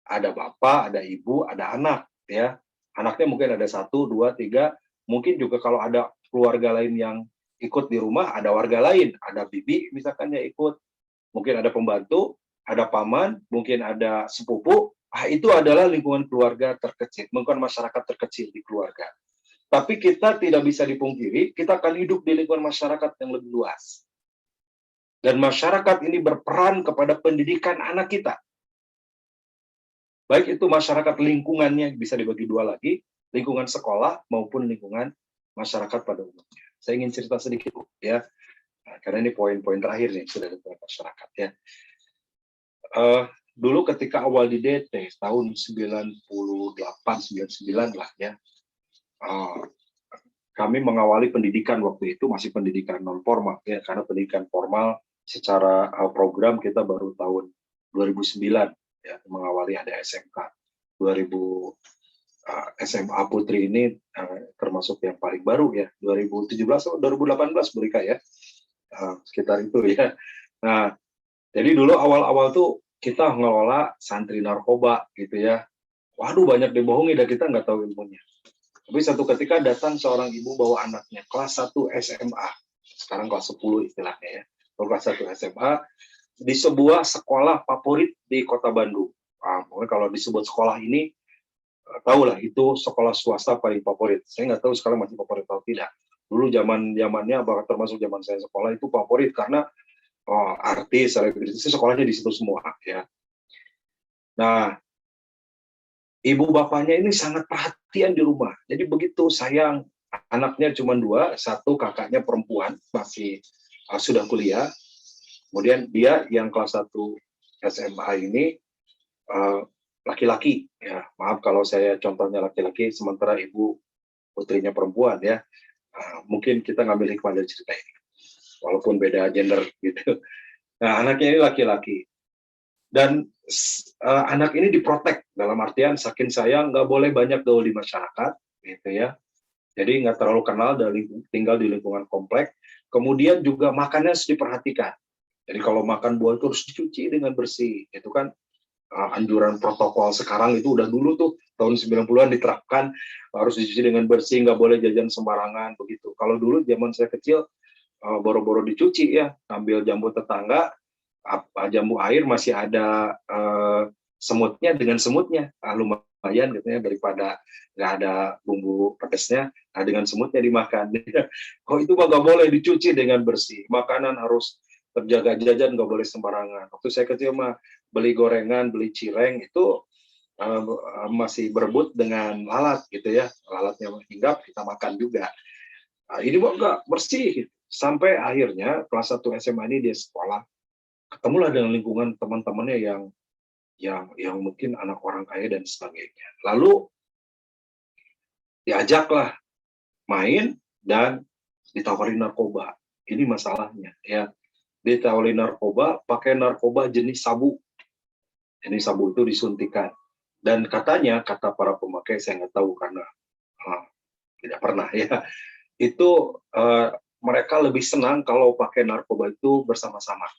Ada bapak, ada ibu, ada anak, ya. Anaknya mungkin ada 1, 2, 3. Mungkin juga kalau ada keluarga lain yang ikut di rumah, ada warga lain, ada bibi misalkan yang ikut. Mungkin ada pembantu, ada paman, mungkin ada sepupu, itu adalah lingkungan keluarga terkecil, lingkungan masyarakat terkecil di keluarga. Tapi kita tidak bisa dipungkiri, kita akan hidup di lingkungan masyarakat yang lebih luas. Dan masyarakat ini berperan kepada pendidikan anak kita. Baik itu masyarakat lingkungannya bisa dibagi dua lagi, lingkungan sekolah maupun lingkungan masyarakat pada umumnya. Saya ingin cerita sedikit, Bu, ya. Nah, karena ini poin-poin terakhir nih sudah dari masyarakat ya. Dulu ketika awal di DT tahun 98-99 lah ya, kami mengawali pendidikan waktu itu masih pendidikan non formal ya, karena pendidikan formal secara program kita baru tahun 2009 ya, mengawali ada SMK 2000. SMA Putri ini termasuk yang paling baru ya, 2017 atau 2018 mereka ya, sekitar itu ya. Nah, jadi dulu awal-awal tuh kita ngelola santri narkoba gitu ya. Waduh, banyak dibohongi dan kita nggak tahu ilmunya. Tapi satu ketika datang seorang ibu bawa anaknya kelas 1 SMA, sekarang kelas 10 istilahnya ya, kelas 1 SMA di sebuah sekolah favorit di Kota Bandung. Pokoknya kalau disebut sekolah ini tahulah itu sekolah swasta paling favorit. Saya nggak tahu sekarang masih favorit atau tidak. Dulu zamannya, bahkan termasuk zaman saya sekolah itu favorit karena artis, selebritis sekolahnya di situ semua ya. Nah, ibu bapaknya ini sangat perhatian di rumah. Jadi begitu sayang, anaknya cuma 2, 1 kakaknya perempuan masih sudah kuliah. Kemudian dia yang kelas 1 SMA ini laki-laki ya, maaf kalau saya contohnya laki-laki sementara ibu putrinya perempuan ya, mungkin kita ngambil hikmah dari cerita ini walaupun beda gender gitu. Nah, anaknya ini laki-laki dan anak ini diprotek dalam artian saking sayang nggak boleh banyak gaul di masyarakat gitu ya, jadi nggak terlalu kenal dari tinggal di lingkungan komplek. Kemudian juga makannya harus diperhatikan, jadi kalau makan buah itu harus dicuci dengan bersih, itu kan anjuran protokol. Sekarang itu udah dulu tuh tahun 90-an diterapkan harus dicuci dengan bersih, nggak boleh jajan sembarangan begitu. Kalau dulu zaman saya kecil boro-boro dicuci ya, ambil jambu tetangga, jambu air masih ada semutnya, dengan semutnya lumayan gitu ya, daripada nggak ada bumbu pedasnya, dengan semutnya dimakan. Oh itu nggak boleh, dicuci dengan bersih. Makanan harus terjaga, jajan nggak boleh sembarangan. Waktu saya kecil mah beli gorengan, beli cireng itu masih berebut dengan lalat gitu ya, lalatnya hinggap kita makan juga. Ini kok nggak bersih. Sampai akhirnya kelas 1 SMA ini dia sekolah, ketemulah dengan lingkungan teman-temannya yang mungkin anak orang kaya dan sebagainya. Lalu diajaklah main dan ditawarin narkoba. Ini masalahnya ya. Ditawarin narkoba, pakai narkoba jenis sabu. Ini sabu itu disuntikan. Dan katanya, kata para pemakai, saya nggak tahu karena tidak pernah ya, itu mereka lebih senang kalau pakai narkoba itu bersama-sama.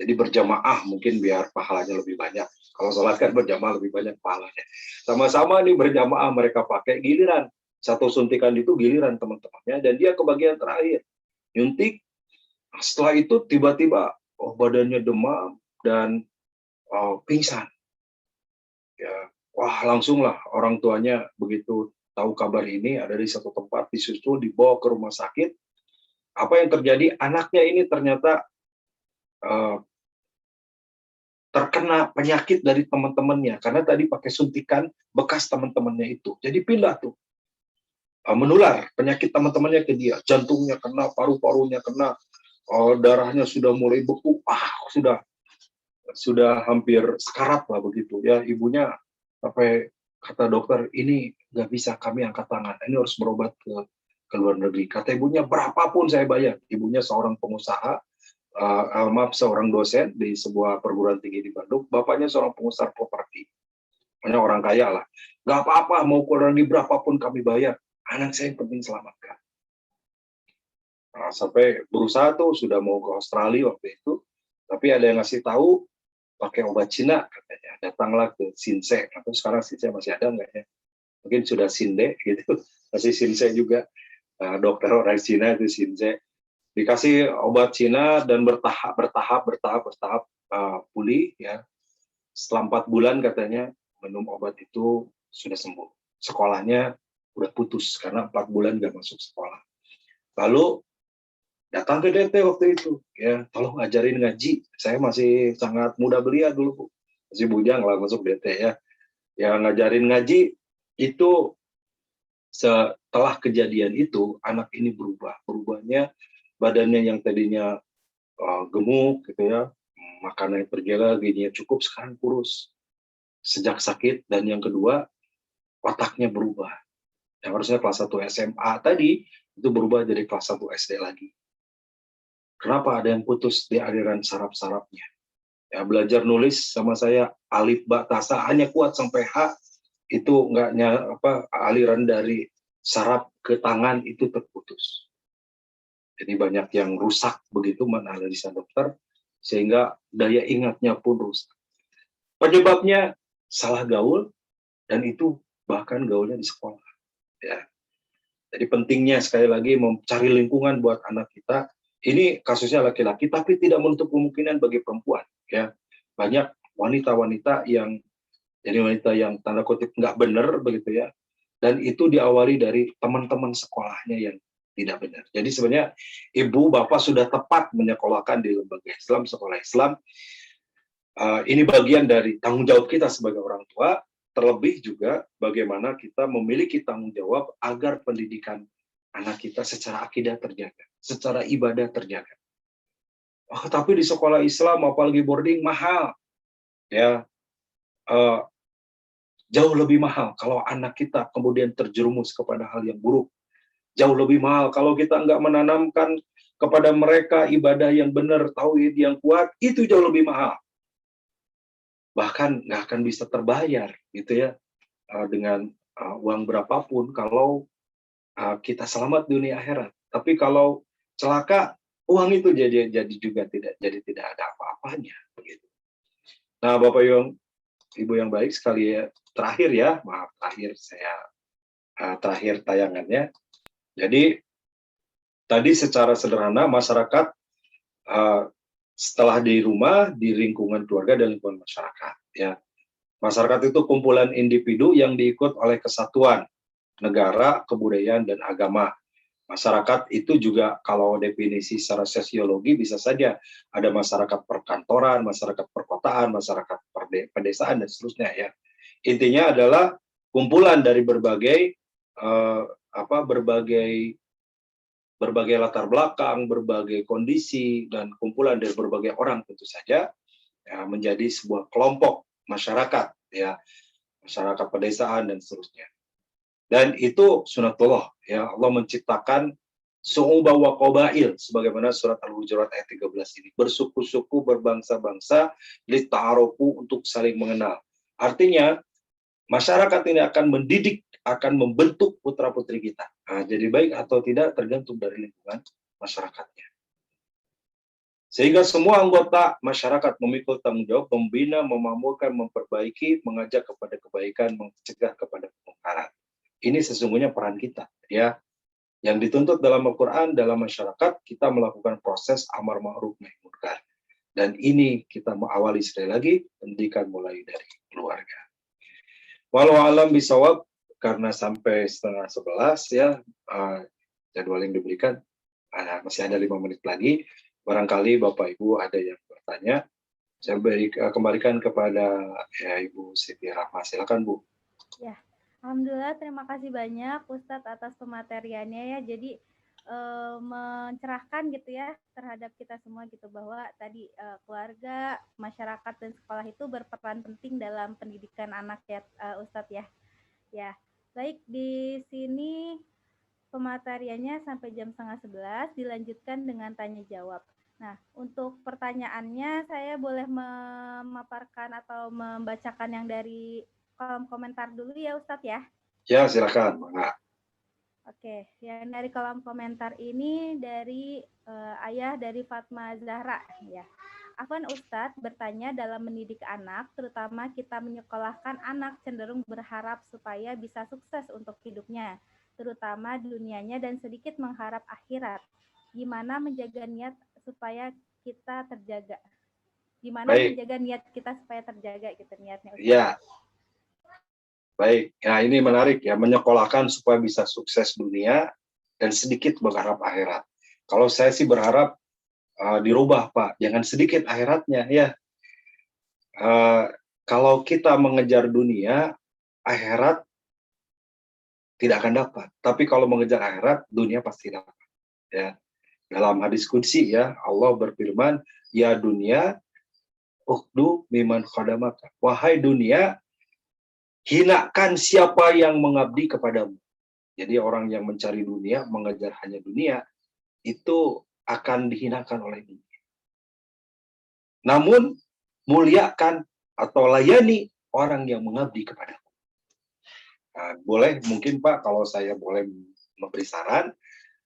Jadi berjamaah mungkin biar pahalanya lebih banyak. Kalau sholat kan berjamaah lebih banyak pahalanya. Sama-sama nih berjamaah mereka pakai, giliran. Satu suntikan itu giliran teman-temannya, dan dia ke bagian terakhir. Nyuntik, setelah itu tiba-tiba badannya demam dan pingsan. Ya, wah langsunglah orang tuanya begitu tahu kabar ini ada di satu tempat, disusul dibawa ke rumah sakit. Apa yang terjadi? Anaknya ini ternyata terkena penyakit dari teman-temannya karena tadi pakai suntikan bekas teman-temannya itu. Jadi pindah tuh. Menular penyakit teman-temannya ke dia. Jantungnya kena, paru-parunya kena, darahnya sudah mulai beku. Sudah hampir sekarat lah begitu ya. Ibunya sampai kata dokter, ini nggak bisa kami angkat tangan. Ini harus berobat ke luar negeri. Kata ibunya, berapapun saya bayar. Ibunya seorang pengusaha, seorang dosen di sebuah perguruan tinggi di Bandung. Bapaknya seorang pengusaha properti. Hanya orang kaya lah. Nggak apa-apa, mau keluar negeri berapapun kami bayar. Anak saya yang penting selamatkan. Nah, sampai berusaha tuh sudah mau ke Australia waktu itu. Tapi ada yang ngasih tahu, pakai obat Cina katanya. Datanglah ke Sinse. Atau sekarang Sinse masih ada nggak ya? Mungkin sudah Sinde gitu. Masih Sinse juga. Dokter orang Cina itu Sinse. Dikasih obat Cina dan bertahap pulih ya. Setelah 4 bulan katanya minum obat itu sudah sembuh. Sekolahnya udah putus karena 4 bulan nggak masuk sekolah. Lalu datang ke DT waktu itu, ya tolong ngajarin ngaji. Saya masih sangat muda belia dulu, Bu. Masih bujang lah masuk DT ya. Ya ngajarin ngaji itu setelah kejadian itu anak ini berubah. Berubahnya badannya yang tadinya gemuk gitu ya, makanannya terjaga, gizinya cukup, sekarang kurus sejak sakit. Dan yang kedua, otaknya berubah. Yang harusnya kelas 1 SMA tadi itu berubah jadi kelas 1 SD lagi. Kenapa? Ada yang putus di aliran saraf-sarafnya. Ya, belajar nulis sama saya alif ba ta sa hanya kuat sampai H, itu aliran dari saraf ke tangan itu terputus. Jadi banyak yang rusak begitu menganalisa dokter, sehingga daya ingatnya pun rusak. Penyebabnya salah gaul, dan itu bahkan gaulnya di sekolah. Ya. Jadi pentingnya sekali lagi mencari lingkungan buat anak kita. Ini kasusnya laki-laki, tapi tidak menutup kemungkinan bagi perempuan. Ya, banyak wanita-wanita yang jadi wanita yang tanda kutip nggak benar begitu ya, dan itu diawali dari teman-teman sekolahnya yang tidak benar. Jadi sebenarnya ibu bapak sudah tepat menyekolahkan di lembaga Islam, sekolah Islam. Ini bagian dari tanggung jawab kita sebagai orang tua. Terlebih juga bagaimana kita memiliki tanggung jawab agar pendidikan anak kita secara akidah terjaga, secara ibadah terjaga. Tapi di sekolah Islam apalagi boarding mahal, ya jauh lebih mahal kalau anak kita kemudian terjerumus kepada hal yang buruk. Jauh lebih mahal kalau kita nggak menanamkan kepada mereka ibadah yang benar, tauhid yang kuat, itu jauh lebih mahal. Bahkan nggak akan bisa terbayar gitu ya dengan uang berapapun kalau kita selamat dunia akhirat. Tapi kalau celaka, uang itu jadi juga tidak ada apa-apanya begitu. Nah, Bapak Ibu yang baik sekali ya, terakhir ya, maaf terakhir tayangannya. Jadi tadi secara sederhana masyarakat setelah di rumah, di lingkungan keluarga dan lingkungan masyarakat ya. Masyarakat itu kumpulan individu yang diikut oleh kesatuan negara, kebudayaan, dan agama. Masyarakat itu juga kalau definisi secara sosiologi bisa saja ada masyarakat perkantoran, masyarakat perkotaan, masyarakat pedesaan, dan seterusnya ya. Intinya adalah kumpulan dari berbagai latar belakang, berbagai kondisi, dan kumpulan dari berbagai orang tentu saja ya, menjadi sebuah kelompok masyarakat ya, masyarakat pedesaan dan seterusnya. Dan itu sunatullah ya, Allah menciptakan su'uba wa qabail sebagaimana surat Al-Hujurat ayat 13 ini, bersuku-suku, berbangsa-bangsa, lita'arufu, untuk saling mengenal. Artinya masyarakat ini akan mendidik, akan membentuk putra-putri kita. Nah, jadi baik atau tidak tergantung dari lingkungan masyarakatnya. Sehingga semua anggota masyarakat memikul tanggung jawab membina, memakmurkan, memperbaiki, mengajak kepada kebaikan, mencegah kepada kemungkaran. Ini sesungguhnya peran kita, ya. Yang dituntut dalam Al-Quran, dalam masyarakat, kita melakukan proses amar ma'ruf nahi munkar. Dan ini kita mau awali sekali lagi, pendidikan mulai dari keluarga. Walau alam bisawab, karena sampai 10:30 ya, jadwal yang diberikan masih ada 5 menit lagi. Barangkali Bapak Ibu ada yang bertanya, saya kembalikan kepada Ibu Siti Rahma. Silakan Bu. Ya, alhamdulillah terima kasih banyak Ustadz atas pemateriannya ya. Jadi mencerahkan gitu ya terhadap kita semua gitu, bahwa tadi keluarga, masyarakat dan sekolah itu berperan penting dalam pendidikan anak ya Ustadz ya. Ya, baik, di sini pemateriannya sampai jam 10:30, dilanjutkan dengan tanya jawab. Nah, untuk pertanyaannya saya boleh memaparkan atau membacakan yang dari kolom komentar dulu ya Ustadz ya. Ya, silakan, Mangga. Oke, yang dari kolom komentar ini dari ayah dari Fatma Zahra ya. Afwan Ustadz bertanya, dalam mendidik anak, terutama kita menyekolahkan anak, cenderung berharap supaya bisa sukses untuk hidupnya, terutama dunianya, dan sedikit mengharap akhirat. Gimana menjaga niat supaya kita terjaga? Gimana menjaga niat kita supaya terjaga gitu niatnya Ustadz? Ya. Baik, ya ini menarik ya, menyekolahkan supaya bisa sukses dunia dan sedikit berharap akhirat. Kalau saya sih berharap dirubah Pak, jangan sedikit akhiratnya ya. Kalau kita mengejar dunia, akhirat tidak akan dapat. Tapi kalau mengejar akhirat, dunia pasti dapat. Ya, dalam hadis qudsi ya, Allah berfirman, ya dunia, ukhdu miman khadamaka. Wahai dunia, hinakan siapa yang mengabdi kepadamu. Jadi orang yang mencari dunia, mengejar hanya dunia, itu akan dihinakan oleh dunia. Namun, muliakan atau layani orang yang mengabdi kepadamu. Nah, boleh mungkin Pak, kalau saya boleh memberi saran,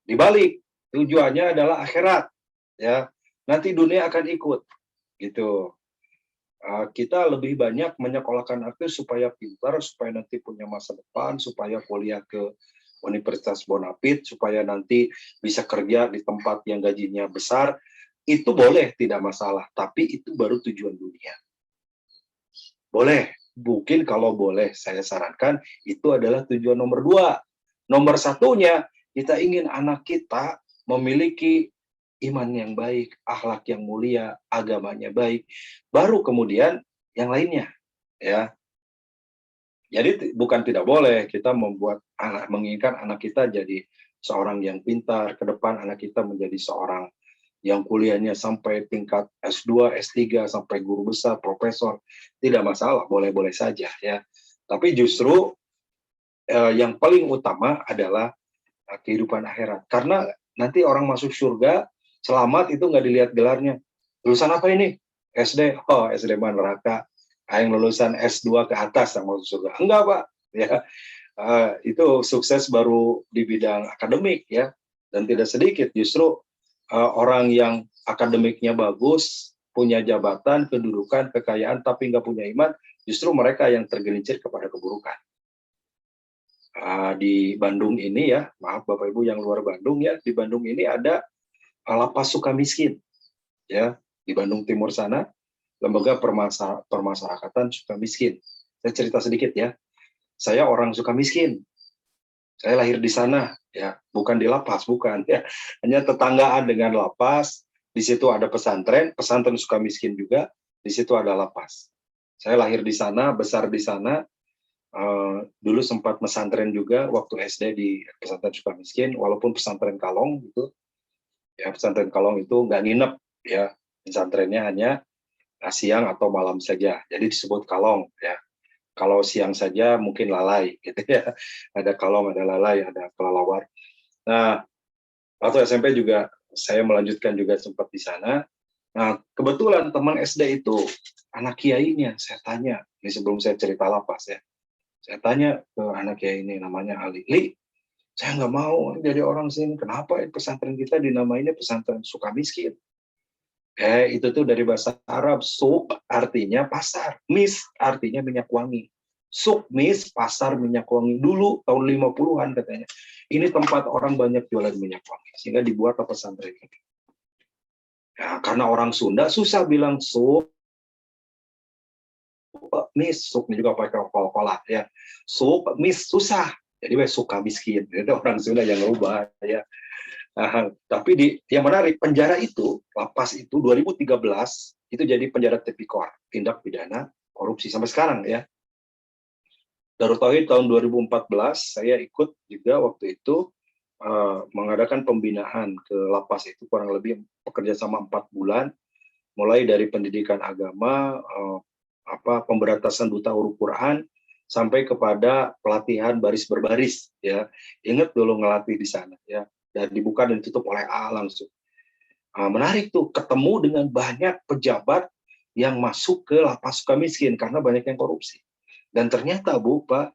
dibalik, tujuannya adalah akhirat. Ya, nanti dunia akan ikut. Gitu. Kita lebih banyak menyekolahkan anak supaya pintar, supaya nanti punya masa depan, supaya kuliah ke Universitas Bonafit, supaya nanti bisa kerja di tempat yang gajinya besar. Itu boleh, tidak masalah. Tapi itu baru tujuan dunia. Boleh, mungkin kalau boleh saya sarankan, itu adalah tujuan nomor 2. Nomor 1-nya, kita ingin anak kita memiliki iman yang baik, akhlak yang mulia, agamanya baik, baru kemudian yang lainnya, ya. Jadi bukan tidak boleh kita menginginkan anak kita jadi seorang yang pintar, ke depan anak kita menjadi seorang yang kuliahnya sampai tingkat S2, S3, sampai guru besar, profesor, tidak masalah, boleh-boleh saja, ya. Tapi justru yang paling utama adalah kehidupan akhirat, karena nanti orang masuk surga selamat itu nggak dilihat gelarnya. Lulusan apa ini? SD. Oh, SD mah neraka. Yang lulusan S2 ke atas yang masuk surga. Enggak, Pak. Ya, itu sukses baru di bidang akademik ya. Dan tidak sedikit justru orang yang akademiknya bagus, punya jabatan, kedudukan, kekayaan, tapi nggak punya iman, justru mereka yang tergelincir kepada keburukan. Di Bandung ini ya, maaf Bapak Ibu yang luar Bandung ya, di Bandung ini ada Lapas Sukamiskin, ya, di Bandung Timur sana, lembaga permasyarakatan Sukamiskin. Saya cerita sedikit ya, saya orang Sukamiskin, saya lahir di sana, ya, bukan di lapas, bukan, ya, hanya tetanggaan dengan lapas. Di situ ada pesantren Sukamiskin juga, di situ ada lapas. Saya lahir di sana, besar di sana, dulu sempat pesantren juga waktu SD di pesantren Sukamiskin, walaupun pesantren Kalong gitu. Ya, pesantren Kalong itu nggak nginep, ya, pesantrennya hanya siang atau malam saja, jadi disebut Kalong, ya. Kalau siang saja mungkin lalai, gitu ya. Ada Kalong, ada lalai, ada kelelawar. Nah, waktu SMP juga saya melanjutkan juga sempat di sana. Nah, kebetulan teman SD itu anak kiainya, saya tanya, ini sebelum saya cerita lapas ya, saya tanya ke anak kiai ini, namanya Ali, saya nggak mau jadi orang sini. Kenapa pesantren kita dinamainnya pesantren Sukamiskin? Itu tuh dari bahasa Arab. Suk artinya pasar, mis artinya minyak wangi. Suk, mis, pasar minyak wangi. Dulu tahun 50-an katanya. Ini tempat orang banyak jualan minyak wangi. Sehingga dibuat pesantren ini. Ya, karena orang Sunda susah bilang suk. miss, suk ini juga pakai kol-kolah ya. Suk, miss, susah. Jadi suka miskin. Itu orang Sunda yang rubah ya. Tapi yang menarik, penjara itu, lapas itu 2013 itu jadi penjara tipikor, tindak pidana korupsi sampai sekarang ya. Darut Tauhid tahun 2014 saya ikut juga waktu itu mengadakan pembinaan ke lapas itu, kurang lebih bekerja sama 4 bulan, mulai dari pendidikan agama, pemberantasan buta huruf Quran, sampai kepada pelatihan baris berbaris ya. Ingat dulu ngelatih di sana ya, dan dibuka dan ditutup oleh A langsung. Menarik tuh, ketemu dengan banyak pejabat yang masuk ke lapas Sukamiskin karena banyak yang korupsi. Dan ternyata Bu, Pak,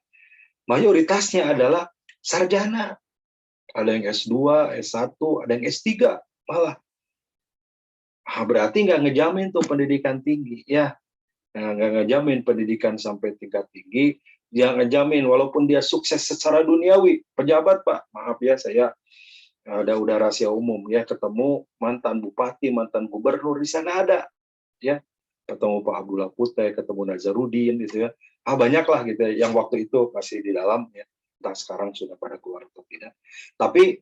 mayoritasnya adalah sarjana. Ada yang S2, S1, ada yang S3 malah. Berarti nggak ngejamin tuh pendidikan tinggi ya. Nggak ngejamin pendidikan sampai tingkat tinggi, dia ngejamin walaupun dia sukses secara duniawi. Pejabat Pak, maaf ya, saya udah rahasia umum ya, ketemu mantan bupati, mantan gubernur di sana ada ya, ketemu Pak Abdullah Putih, ketemu Nazarudin gitu ya. Banyaklah gitu ya, yang waktu itu masih di dalam ya, entah sekarang sudah pada keluar atau tidak. Tapi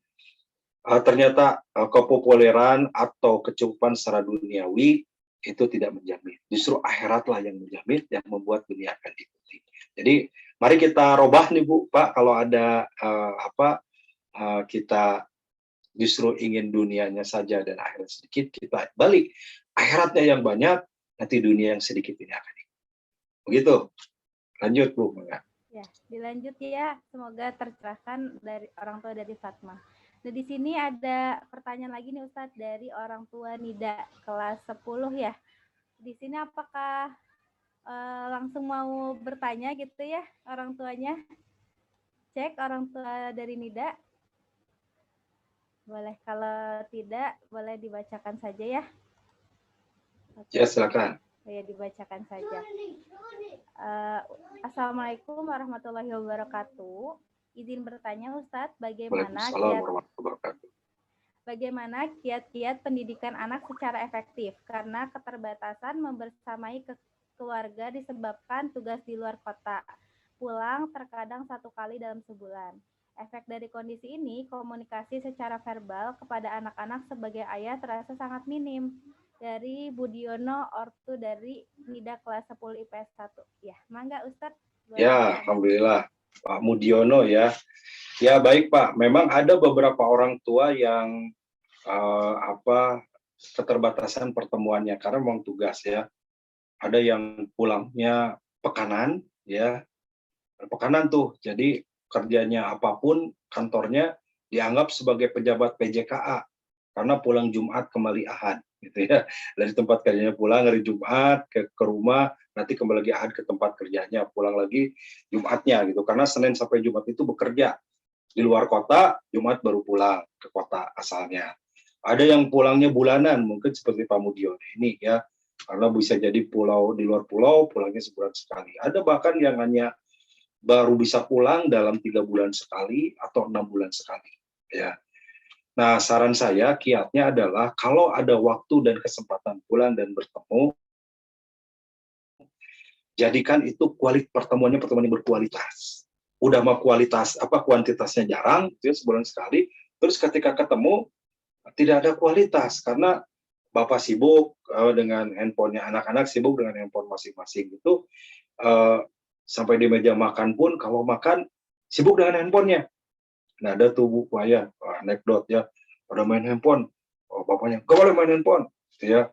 ternyata kepopuleran atau kecukupan secara duniawi itu tidak menjamin. Justru akhiratlah yang menjamin, yang membuat dunia akan diikuti. Jadi mari kita robah nih Bu, Pak, kalau ada kita justru ingin dunianya saja dan akhirat sedikit, kita balik. Akhiratnya yang banyak, nanti dunia yang sedikit ini akan ikut. Begitu. Lanjut Bu. Ya, dilanjut ya. Semoga tercerahkan dari orang tua dari Fatma. Nah, di sini ada pertanyaan lagi nih Ustadz dari orang tua Nida kelas 10 ya. Di sini apakah langsung mau bertanya gitu ya orang tuanya? Cek orang tua dari Nida. Boleh, kalau tidak boleh dibacakan saja ya. Ya, silakan. Ya, dibacakan saja. Assalamualaikum warahmatullahi wabarakatuh. Izin bertanya Ustadz, bagaimana kiat-kiat pendidikan anak secara efektif karena keterbatasan membersamai keluarga disebabkan tugas di luar kota. Pulang terkadang 1 kali dalam sebulan. Efek dari kondisi ini, komunikasi secara verbal kepada anak-anak sebagai ayah terasa sangat minim. Dari Budiono Ortu dari Nida kelas 10 IPS 1. Ya, mangga Ustadz. Ya, alhamdulillah. Pak Mudiono ya. Ya baik Pak, memang ada beberapa orang tua yang keterbatasan pertemuannya karena memang tugas ya. Ada yang pulangnya pekanan ya. Pekanan tuh. Jadi kerjanya apapun, kantornya dianggap sebagai pejabat PJKA karena pulang Jumat kembali Ahad gitu ya. Dari tempat kerjanya pulang hari Jumat ke rumah, nanti kembali lagi Ahad ke tempat kerjanya, pulang lagi Jumatnya gitu. Karena Senin sampai Jumat itu bekerja di luar kota, Jumat baru pulang ke kota asalnya. Ada yang pulangnya bulanan, mungkin seperti Pak Mudiono ini ya, karena bisa jadi pulau di luar pulau, pulangnya sebulan sekali. Ada bahkan yang hanya baru bisa pulang dalam 3 bulan sekali atau 6 bulan sekali ya. Nah, saran saya kiatnya adalah kalau ada waktu dan kesempatan pulang dan bertemu, jadikan itu pertemuannya berkualitas. Udah mah kuantitasnya jarang, itu ya, sebulan sekali. Terus ketika ketemu tidak ada kualitas karena bapak sibuk dengan handphonenya, anak-anak sibuk dengan handphone masing-masing itu. Sampai di meja makan pun kalau makan sibuk dengan handphonenya. Nah, ada tuh Bu ayah anekdot ya, pada main handphone, bapaknya gak boleh main handphone, gitu ya.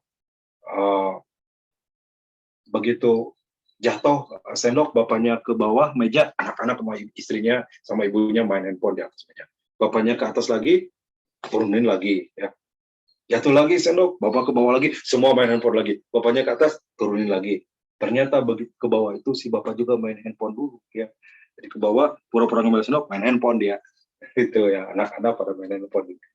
Begitu jatuh sendok bapaknya ke bawah meja, anak-anak sama istrinya sama ibunya main handphone di atas meja. Bapaknya ke atas lagi, turunin lagi ya. Jatuh lagi sendok, bapak ke bawah lagi, semua main handphone lagi. Bapaknya ke atas, turunin lagi. Ternyata begitu ke bawah itu si bapak juga main handphone dulu ya. Jadi ke bawah pura-pura ngambil sendok, main handphone dia. Itu ya, anak-anak pada main handphone juga.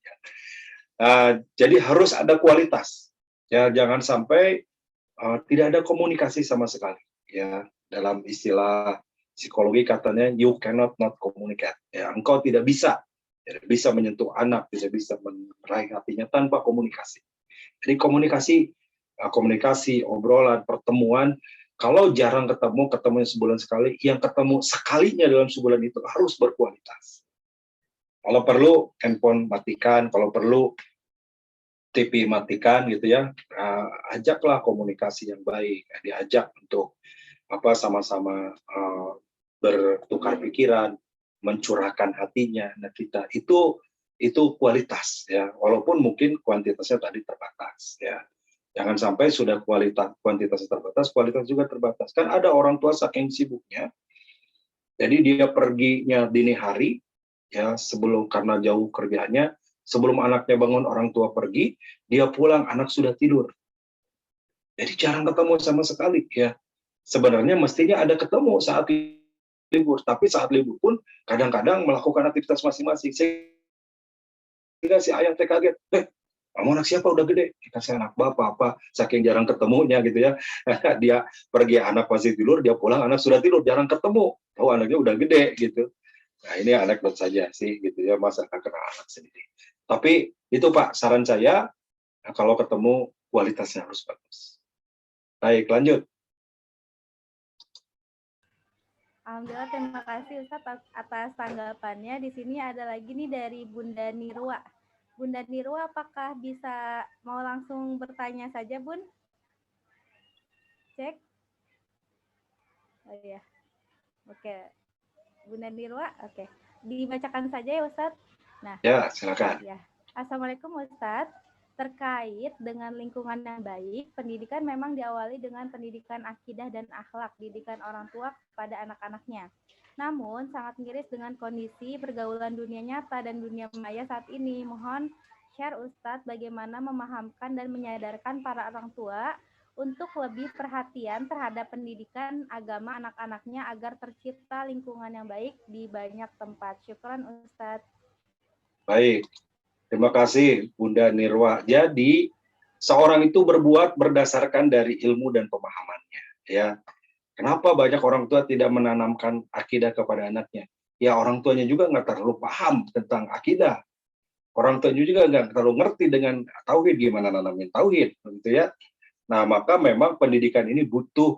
Jadi harus ada kualitas. Ya, jangan sampai tidak ada komunikasi sama sekali. Ya, dalam istilah psikologi katanya you cannot not communicate. Ya, engkau tidak bisa menyentuh anak, tidak bisa meraih hatinya tanpa komunikasi. Jadi komunikasi, obrolan, pertemuan Kalau jarang ketemu, ketemunya sebulan sekali, yang ketemu sekalinya dalam sebulan itu harus berkualitas. Kalau perlu handphone matikan, kalau perlu TV matikan gitu ya, ajaklah komunikasi yang baik, diajak untuk sama-sama bertukar pikiran, mencurahkan hatinya. Nah kita itu kualitas ya, walaupun mungkin kuantitasnya tadi terbatas ya. Jangan sampai sudah kuantitasnya terbatas, kualitas juga terbatas. Kan ada orang tua saking sibuknya, jadi dia perginya dini hari ya, sebelum karena jauh kerjanya, sebelum anaknya bangun orang tua pergi, dia pulang anak sudah tidur. Jadi jarang ketemu sama sekali ya. Sebenarnya mestinya ada ketemu saat libur, tapi saat libur pun kadang-kadang melakukan aktivitas masing-masing. Sehingga si ayah teh kaget, kamu anak siapa udah gede? Kita anak bapak apa? Saking jarang ketemunya gitu ya. Dia pergi anak masih tidur, dia pulang anak sudah tidur, jarang ketemu. Tahu anaknya udah gede gitu. Nah ini anekdot saja sih gitu ya, masa kenal anak sendiri. Tapi itu Pak, saran saya kalau ketemu kualitasnya harus bagus. Baik, lanjut. Alhamdulillah, terima kasih Ustadz atas tanggapannya. Di sini ada lagi nih dari Bunda Nirwa. Bunda Nirwa, apakah bisa mau langsung bertanya saja, Bun? Cek. Oh iya. Oke. Bunda Nirwa, oke. Dibacakan saja ya, Ustadz. Nah. Ya, silakan. Ya. Assalamualaikum Ustadz. Terkait dengan lingkungan yang baik, pendidikan memang diawali dengan pendidikan akidah dan akhlak, didikan orang tua kepada anak-anaknya. Namun, sangat miris dengan kondisi pergaulan dunia nyata dan dunia maya saat ini. Mohon share Ustadz bagaimana memahamkan dan menyadarkan para orang tua untuk lebih perhatian terhadap pendidikan agama anak-anaknya agar tercipta lingkungan yang baik di banyak tempat. Syukran Ustadz. Baik, terima kasih Bunda Nirwa. Jadi, seorang itu berbuat berdasarkan dari ilmu dan pemahamannya. Ya, kenapa banyak orang tua tidak menanamkan akidah kepada anaknya? Ya orang tuanya juga nggak terlalu paham tentang akidah. Orang tuanya juga nggak terlalu ngerti dengan tauhid, gimana nanamin tauhid, gitu ya. Nah maka memang pendidikan ini butuh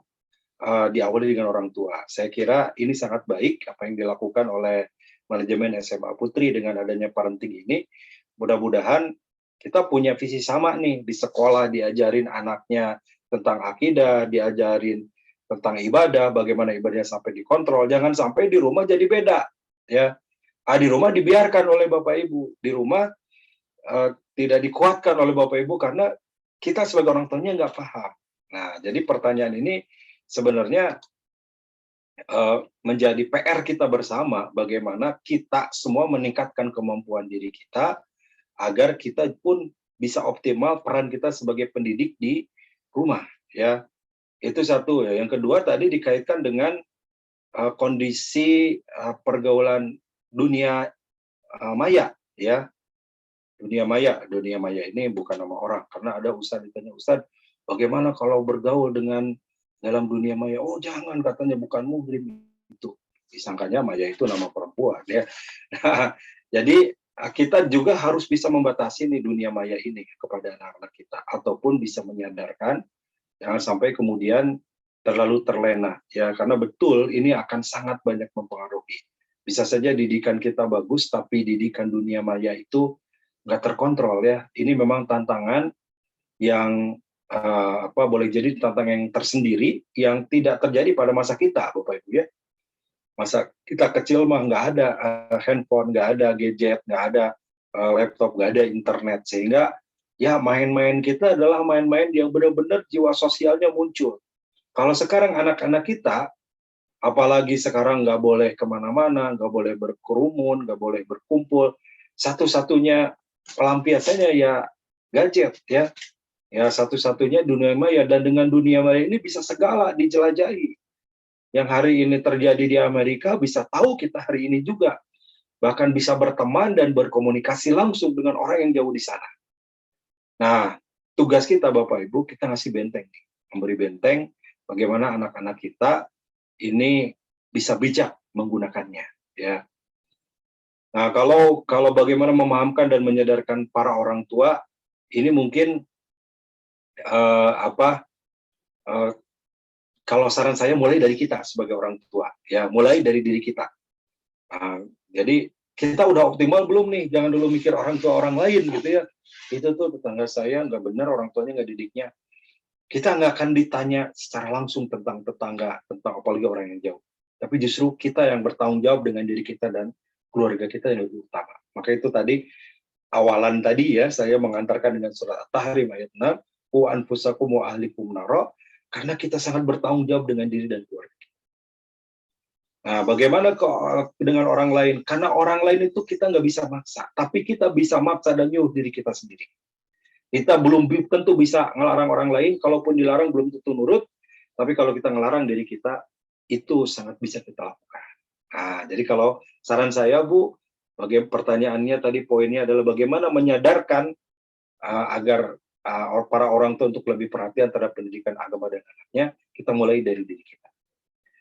diawali dengan orang tua. Saya kira ini sangat baik apa yang dilakukan oleh manajemen SMA Putri dengan adanya parenting ini. Mudah-mudahan kita punya visi sama nih di sekolah, diajarin anaknya tentang akidah, diajarin tentang ibadah, bagaimana ibadahnya sampai dikontrol, jangan sampai di rumah jadi beda, ya. Di rumah dibiarkan oleh Bapak Ibu, di rumah tidak dikuatkan oleh Bapak Ibu karena kita sebagai orang tuanya nggak paham. Nah, jadi pertanyaan ini sebenarnya menjadi PR kita bersama, bagaimana kita semua meningkatkan kemampuan diri kita agar kita pun bisa optimal peran kita sebagai pendidik di rumah, ya. Itu satu ya. Yang kedua tadi dikaitkan dengan kondisi pergaulan dunia maya ya. Dunia maya ini bukan nama orang, karena ada ustadz ditanya, Ustadz bagaimana kalau bergaul dengan dalam dunia maya? Oh jangan, katanya bukan muhrim itu. Disangkanya maya itu nama perempuan ya. Nah, jadi kita juga harus bisa membatasi nih dunia maya ini kepada anak-anak kita, ataupun bisa menyadarkan. Jangan sampai kemudian terlalu terlena, ya, karena betul ini akan sangat banyak mempengaruhi. Bisa saja didikan kita bagus, tapi didikan dunia maya itu nggak terkontrol ya. Ini memang tantangan yang boleh jadi tantangan yang tersendiri yang tidak terjadi pada masa kita, Bapak Ibu ya. Masa kita kecil mah nggak ada handphone, nggak ada gadget, nggak ada laptop, nggak ada internet, sehingga ya main-main kita adalah main-main yang benar-benar jiwa sosialnya muncul. Kalau sekarang anak-anak kita, apalagi sekarang nggak boleh kemana-mana, nggak boleh berkerumun, nggak boleh berkumpul, satu-satunya pelampiasannya ya gadget ya. Ya satu-satunya dunia maya, dan dengan dunia maya ini bisa segala dijelajahi. Yang hari ini terjadi di Amerika bisa tahu kita hari ini juga. Bahkan bisa berteman dan berkomunikasi langsung dengan orang yang jauh di sana. Nah, tugas kita Bapak Ibu, kita ngasih benteng, memberi benteng bagaimana anak-anak kita ini bisa bijak menggunakannya, ya. Nah, kalau bagaimana memahamkan dan menyadarkan para orang tua, ini mungkin kalau saran saya mulai dari kita sebagai orang tua, ya mulai dari diri kita. Jadi kita udah optimal belum nih? Jangan dulu mikir orang tua orang lain gitu ya. Itu tuh tetangga saya nggak benar, orang tuanya nggak didiknya. Kita nggak akan ditanya secara langsung tentang tetangga, tentang apalagi orang yang jauh. Tapi justru kita yang bertanggung jawab dengan diri kita dan keluarga kita yang lebih utama. Maka itu tadi awalan tadi ya, saya mengantarkan dengan surat At-Tahrim ayat 6, "Qu anfusakum wa ahlikum nara", karena kita sangat bertanggung jawab dengan diri dan keluarga. Nah, bagaimana dengan orang lain? Karena orang lain itu kita nggak bisa maksa, tapi kita bisa maksa dan nyuruh diri kita sendiri. Kita belum tentu bisa ngelarang orang lain, kalaupun dilarang belum tentu nurut, tapi kalau kita ngelarang diri kita, itu sangat bisa kita lakukan. Nah, jadi kalau saran saya, Bu, pertanyaannya tadi poinnya adalah bagaimana menyadarkan agar para orang tua untuk lebih perhatian terhadap pendidikan agama dan anaknya, kita mulai dari diri kita.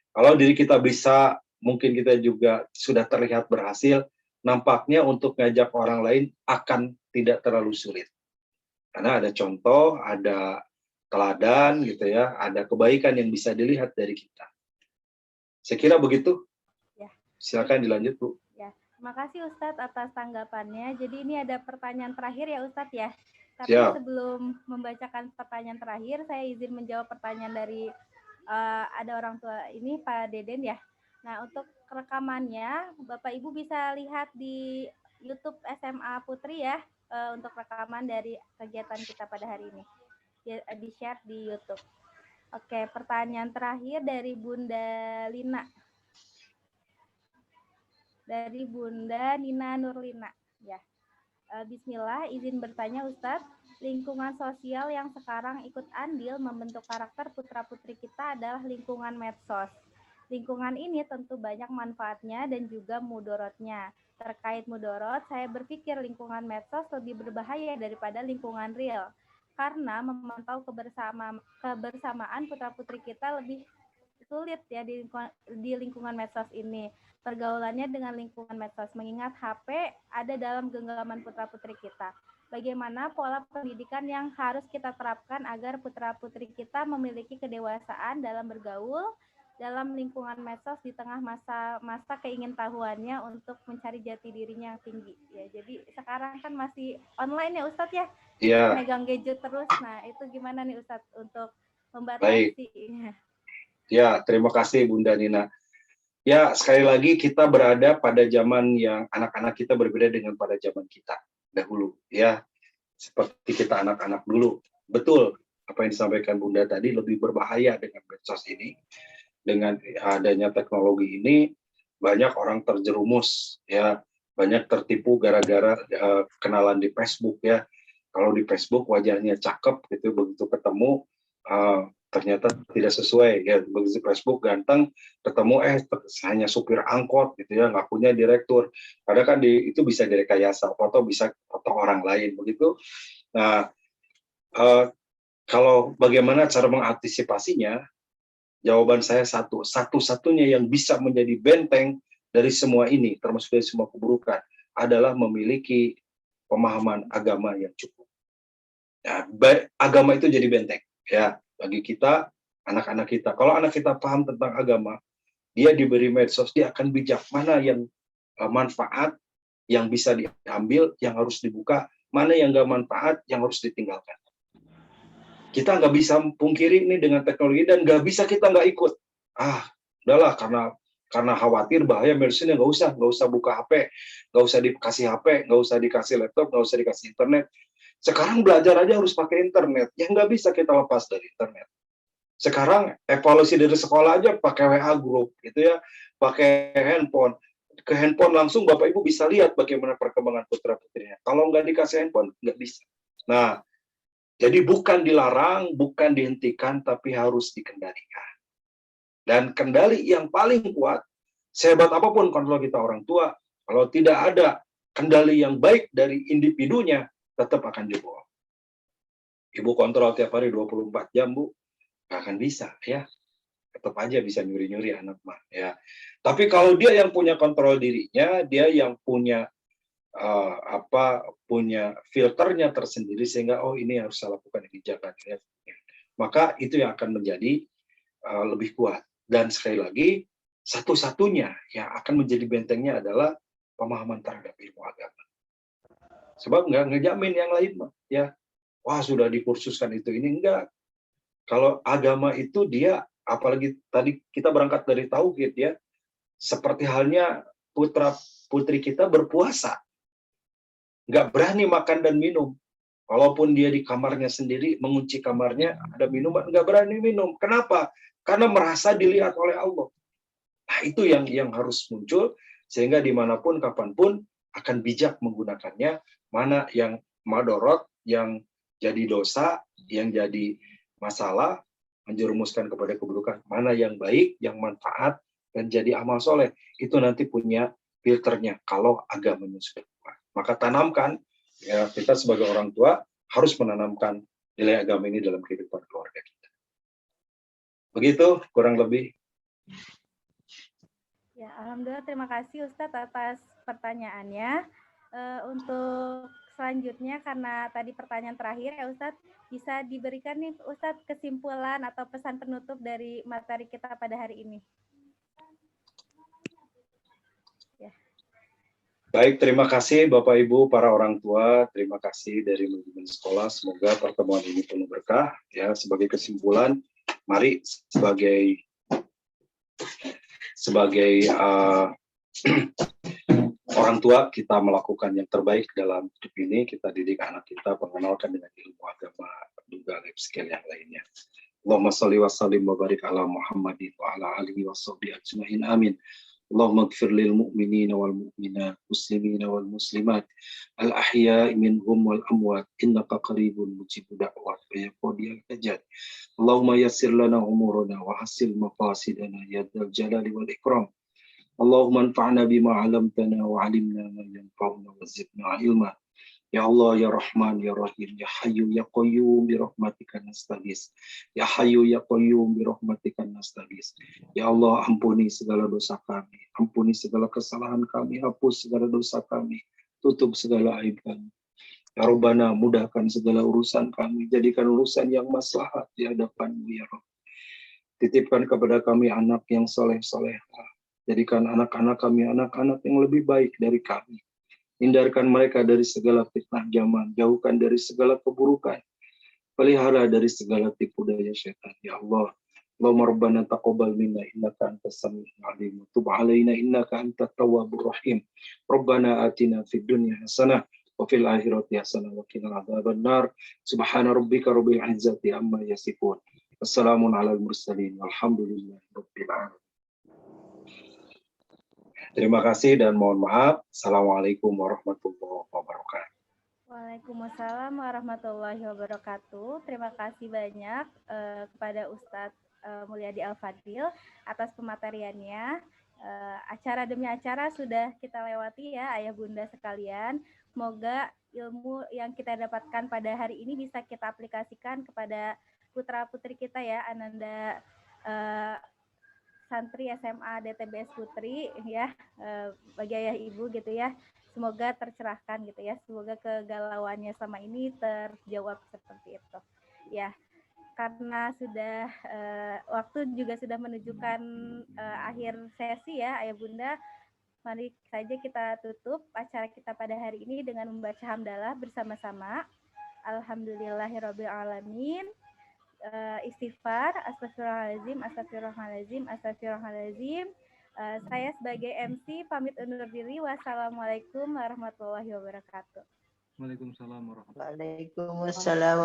Kalau diri kita bisa, mungkin kita juga sudah terlihat berhasil, nampaknya untuk ngajak orang lain akan tidak terlalu sulit. Karena ada contoh, ada teladan gitu ya, ada kebaikan yang bisa dilihat dari kita. Saya kira begitu. Ya. Silakan dilanjut, Bu. Ya, terima kasih Ustadz atas tanggapannya. Jadi ini ada pertanyaan terakhir ya Ustadz ya. Tapi Siap. sebelum membacakan pertanyaan terakhir, saya izin menjawab pertanyaan dari ada orang tua ini Pak Deden ya. Nah, untuk rekamannya Bapak Ibu bisa lihat di YouTube SMA Putri ya, untuk rekaman dari kegiatan kita pada hari ini. Di-share di YouTube. Oke, pertanyaan terakhir dari Bunda Lina. Dari Bunda Nina Nurlina. Ya. Bismillah, izin bertanya Ustadz, lingkungan sosial yang sekarang ikut andil membentuk karakter putra-putri kita adalah lingkungan medsos. Lingkungan ini tentu banyak manfaatnya dan juga mudorotnya. Terkait mudorot, saya berpikir lingkungan medsos lebih berbahaya daripada lingkungan real. Karena memantau kebersamaan putra-putri kita lebih sulit ya di lingkungan medsos ini. Pergaulannya dengan lingkungan medsos, mengingat HP ada dalam genggaman putra-putri kita. Bagaimana pola pendidikan yang harus kita terapkan agar putra-putri kita memiliki kedewasaan dalam bergaul dalam lingkungan medsos di tengah masa keingintahuannya untuk mencari jati dirinya yang tinggi. Ya, jadi sekarang kan masih online ya Ustadz ya? Iya. Megang gadget terus. Nah, itu gimana nih Ustadz untuk membatasi? Ya, terima kasih Bunda Nina. Ya, sekali lagi kita berada pada zaman yang anak-anak kita berbeda dengan pada zaman kita dahulu. Ya, seperti kita anak-anak dulu. Betul, apa yang disampaikan Bunda tadi lebih berbahaya dengan medsos ini. Dengan adanya teknologi ini, banyak orang terjerumus, ya, banyak tertipu gara-gara kenalan di Facebook ya. Kalau di Facebook wajahnya cakep gitu, begitu ketemu ternyata tidak sesuai ya, begitu Facebook ganteng ketemu hanya supir angkot gitu ya, nggak punya direktur, padahal kan itu bisa direkayasa, foto bisa foto orang lain begitu. Nah, kalau bagaimana cara mengantisipasinya, jawaban saya satu-satunya yang bisa menjadi benteng dari semua ini, termasuk dari semua keburukan, adalah memiliki pemahaman agama yang cukup. Ya, agama itu jadi benteng ya bagi kita, anak-anak kita. Kalau anak kita paham tentang agama, dia diberi medsos, dia akan bijak mana yang manfaat yang bisa diambil, yang harus dibuka, mana yang nggak manfaat, yang harus ditinggalkan. Kita nggak bisa pungkiri ini dengan teknologi dan nggak bisa kita nggak ikut. Udahlah karena khawatir bahaya medsos, nggak usah buka HP, nggak usah dikasih HP, nggak usah dikasih laptop, nggak usah dikasih internet. Sekarang belajar aja harus pakai internet, yang nggak bisa kita lepas dari internet. Sekarang evaluasi dari sekolah aja pakai WA group, gitu ya, pakai handphone. Ke handphone langsung Bapak Ibu bisa lihat bagaimana perkembangan putra-putrinya. Kalau nggak dikasih handphone, nggak bisa. Nah, jadi bukan dilarang, bukan dihentikan, tapi harus dikendalikan. Dan kendali yang paling kuat, sehebat apapun kontrol kita orang tua, kalau tidak ada kendali yang baik dari individunya, tetap akan jebol. Ibu kontrol tiap hari 24 jam, Bu, nggak akan bisa, ya. Tetap aja bisa nyuri-nyuri anak mah, ya. Tapi kalau dia yang punya kontrol dirinya, dia yang punya punya filternya tersendiri, sehingga ini harus saya lakukan, ini jangan, ya. Maka itu yang akan menjadi lebih kuat. Dan sekali lagi, satu-satunya yang akan menjadi bentengnya adalah pemahaman terhadap ilmu agama. Sebab nggak ngejamin yang lain, ya. Wah, sudah dikursuskan itu, ini enggak. Kalau agama itu dia, apalagi tadi kita berangkat dari tauhid, ya, seperti halnya putra-putri kita berpuasa. Nggak berani makan dan minum. Walaupun dia di kamarnya sendiri, mengunci kamarnya, ada minuman, nggak berani minum. Kenapa? Karena merasa dilihat oleh Allah. Nah, itu yang harus muncul, sehingga dimanapun, kapanpun, akan bijak menggunakannya, mana yang madorot, yang jadi dosa, yang jadi masalah, menjerumuskan kepada keburukan, mana yang baik, yang manfaat, dan jadi amal soleh. Itu nanti punya filternya, kalau agamanya sudah kuat. Maka tanamkan, ya, kita sebagai orang tua harus menanamkan nilai agama ini dalam kehidupan keluarga kita. Begitu kurang lebih. Ya, alhamdulillah, terima kasih Ustadz atas pertanyaannya. Untuk selanjutnya, karena tadi pertanyaan terakhir ya Ustadz, bisa diberikan nih Ustadz kesimpulan atau pesan penutup dari materi kita pada hari ini. Ya. Baik, terima kasih Bapak Ibu, para orang tua, terima kasih dari manajemen sekolah. Semoga pertemuan ini penuh berkah. Ya, sebagai kesimpulan, mari sebagai orang tua kita melakukan yang terbaik dalam hidup ini. Kita didik anak kita, perkenalkan dengan ilmu agama, juga life skill yang lainnya. Allahumma sholli wa sallim wa barik ala Muhammadin wa ala alihi wa sahbihi ajmain. Amin. Allahumma ighfir lil mu'minina wal mu'minat, muslimina wal muslimat, al ahya'i minhum wal amwat, innaka qaribun mujibud da'wat wa ya qadiyal hajat. Allahumma yassir lana umurana wa hasil maqasidana ya dzal jalali wal ikram. Allahumma anfa'na bima 'allamtana wa 'allimna ma yanfa'una wa zidna ilma. Ya Allah, ya Rahman, ya Rahim, ya Hayyu, ya Qayyum, bi rahmatika nastaghis. Ya Hayyu, ya Qayyum, bi rahmatika nastaghis. Ya Allah, ampuni segala dosa kami, ampuni segala kesalahan kami, hapus segala dosa kami, tutup segala aib kami. Ya Rabbana, mudahkan segala urusan kami, jadikan urusan yang maslahat di hadapan-Mu, ya Rabb. Titipkan kepada kami anak yang soleh-solehah. Jadikan anak-anak kami anak-anak yang lebih baik dari kami. Hindarkan mereka dari segala fitnah zaman, jauhkan dari segala keburukan, pelihara dari segala tipu daya syaitan. Ya Allah, Allahumma rabbana taqabbal minna innaka antas samiul alim, tub alaina innaka antat tawwabur rahim. Rabbana atina fid dunya hasanah wa fil akhirati hasanah wa qina adzabannar. Subhana rabbika rabbil izzati amma yasifun. Wassalamun alal mursalin walhamdulillahi rabbil alamin. Terima kasih dan mohon maaf. Assalamualaikum warahmatullahi wabarakatuh. Waalaikumsalam warahmatullahi wabarakatuh. Terima kasih banyak kepada Ustadz Mulyadi Al-Fadil atas pemateriannya. Acara demi acara sudah kita lewati ya Ayah Bunda sekalian. Semoga ilmu yang kita dapatkan pada hari ini bisa kita aplikasikan kepada putra-putri kita ya, Ananda santri SMA DTBS Putri ya, bagi ayah ibu gitu ya, semoga tercerahkan gitu ya, semoga kegalauannya selama ini terjawab seperti itu ya. Karena sudah waktu juga sudah menunjukkan akhir sesi ya Ayah Bunda, mari saja kita tutup acara kita pada hari ini dengan membaca hamdalah bersama-sama. Alhamdulillahirabbil alamin. Istighfar, astagfirullahaladzim, astagfirullahaladzim, astagfirullahaladzim. Saya sebagai MC pamit undur diri. Wassalamualaikum warahmatullahi wabarakatuh. Waalaikumsalam warahmatullahi wabarakatuh. Waalaikumsalam.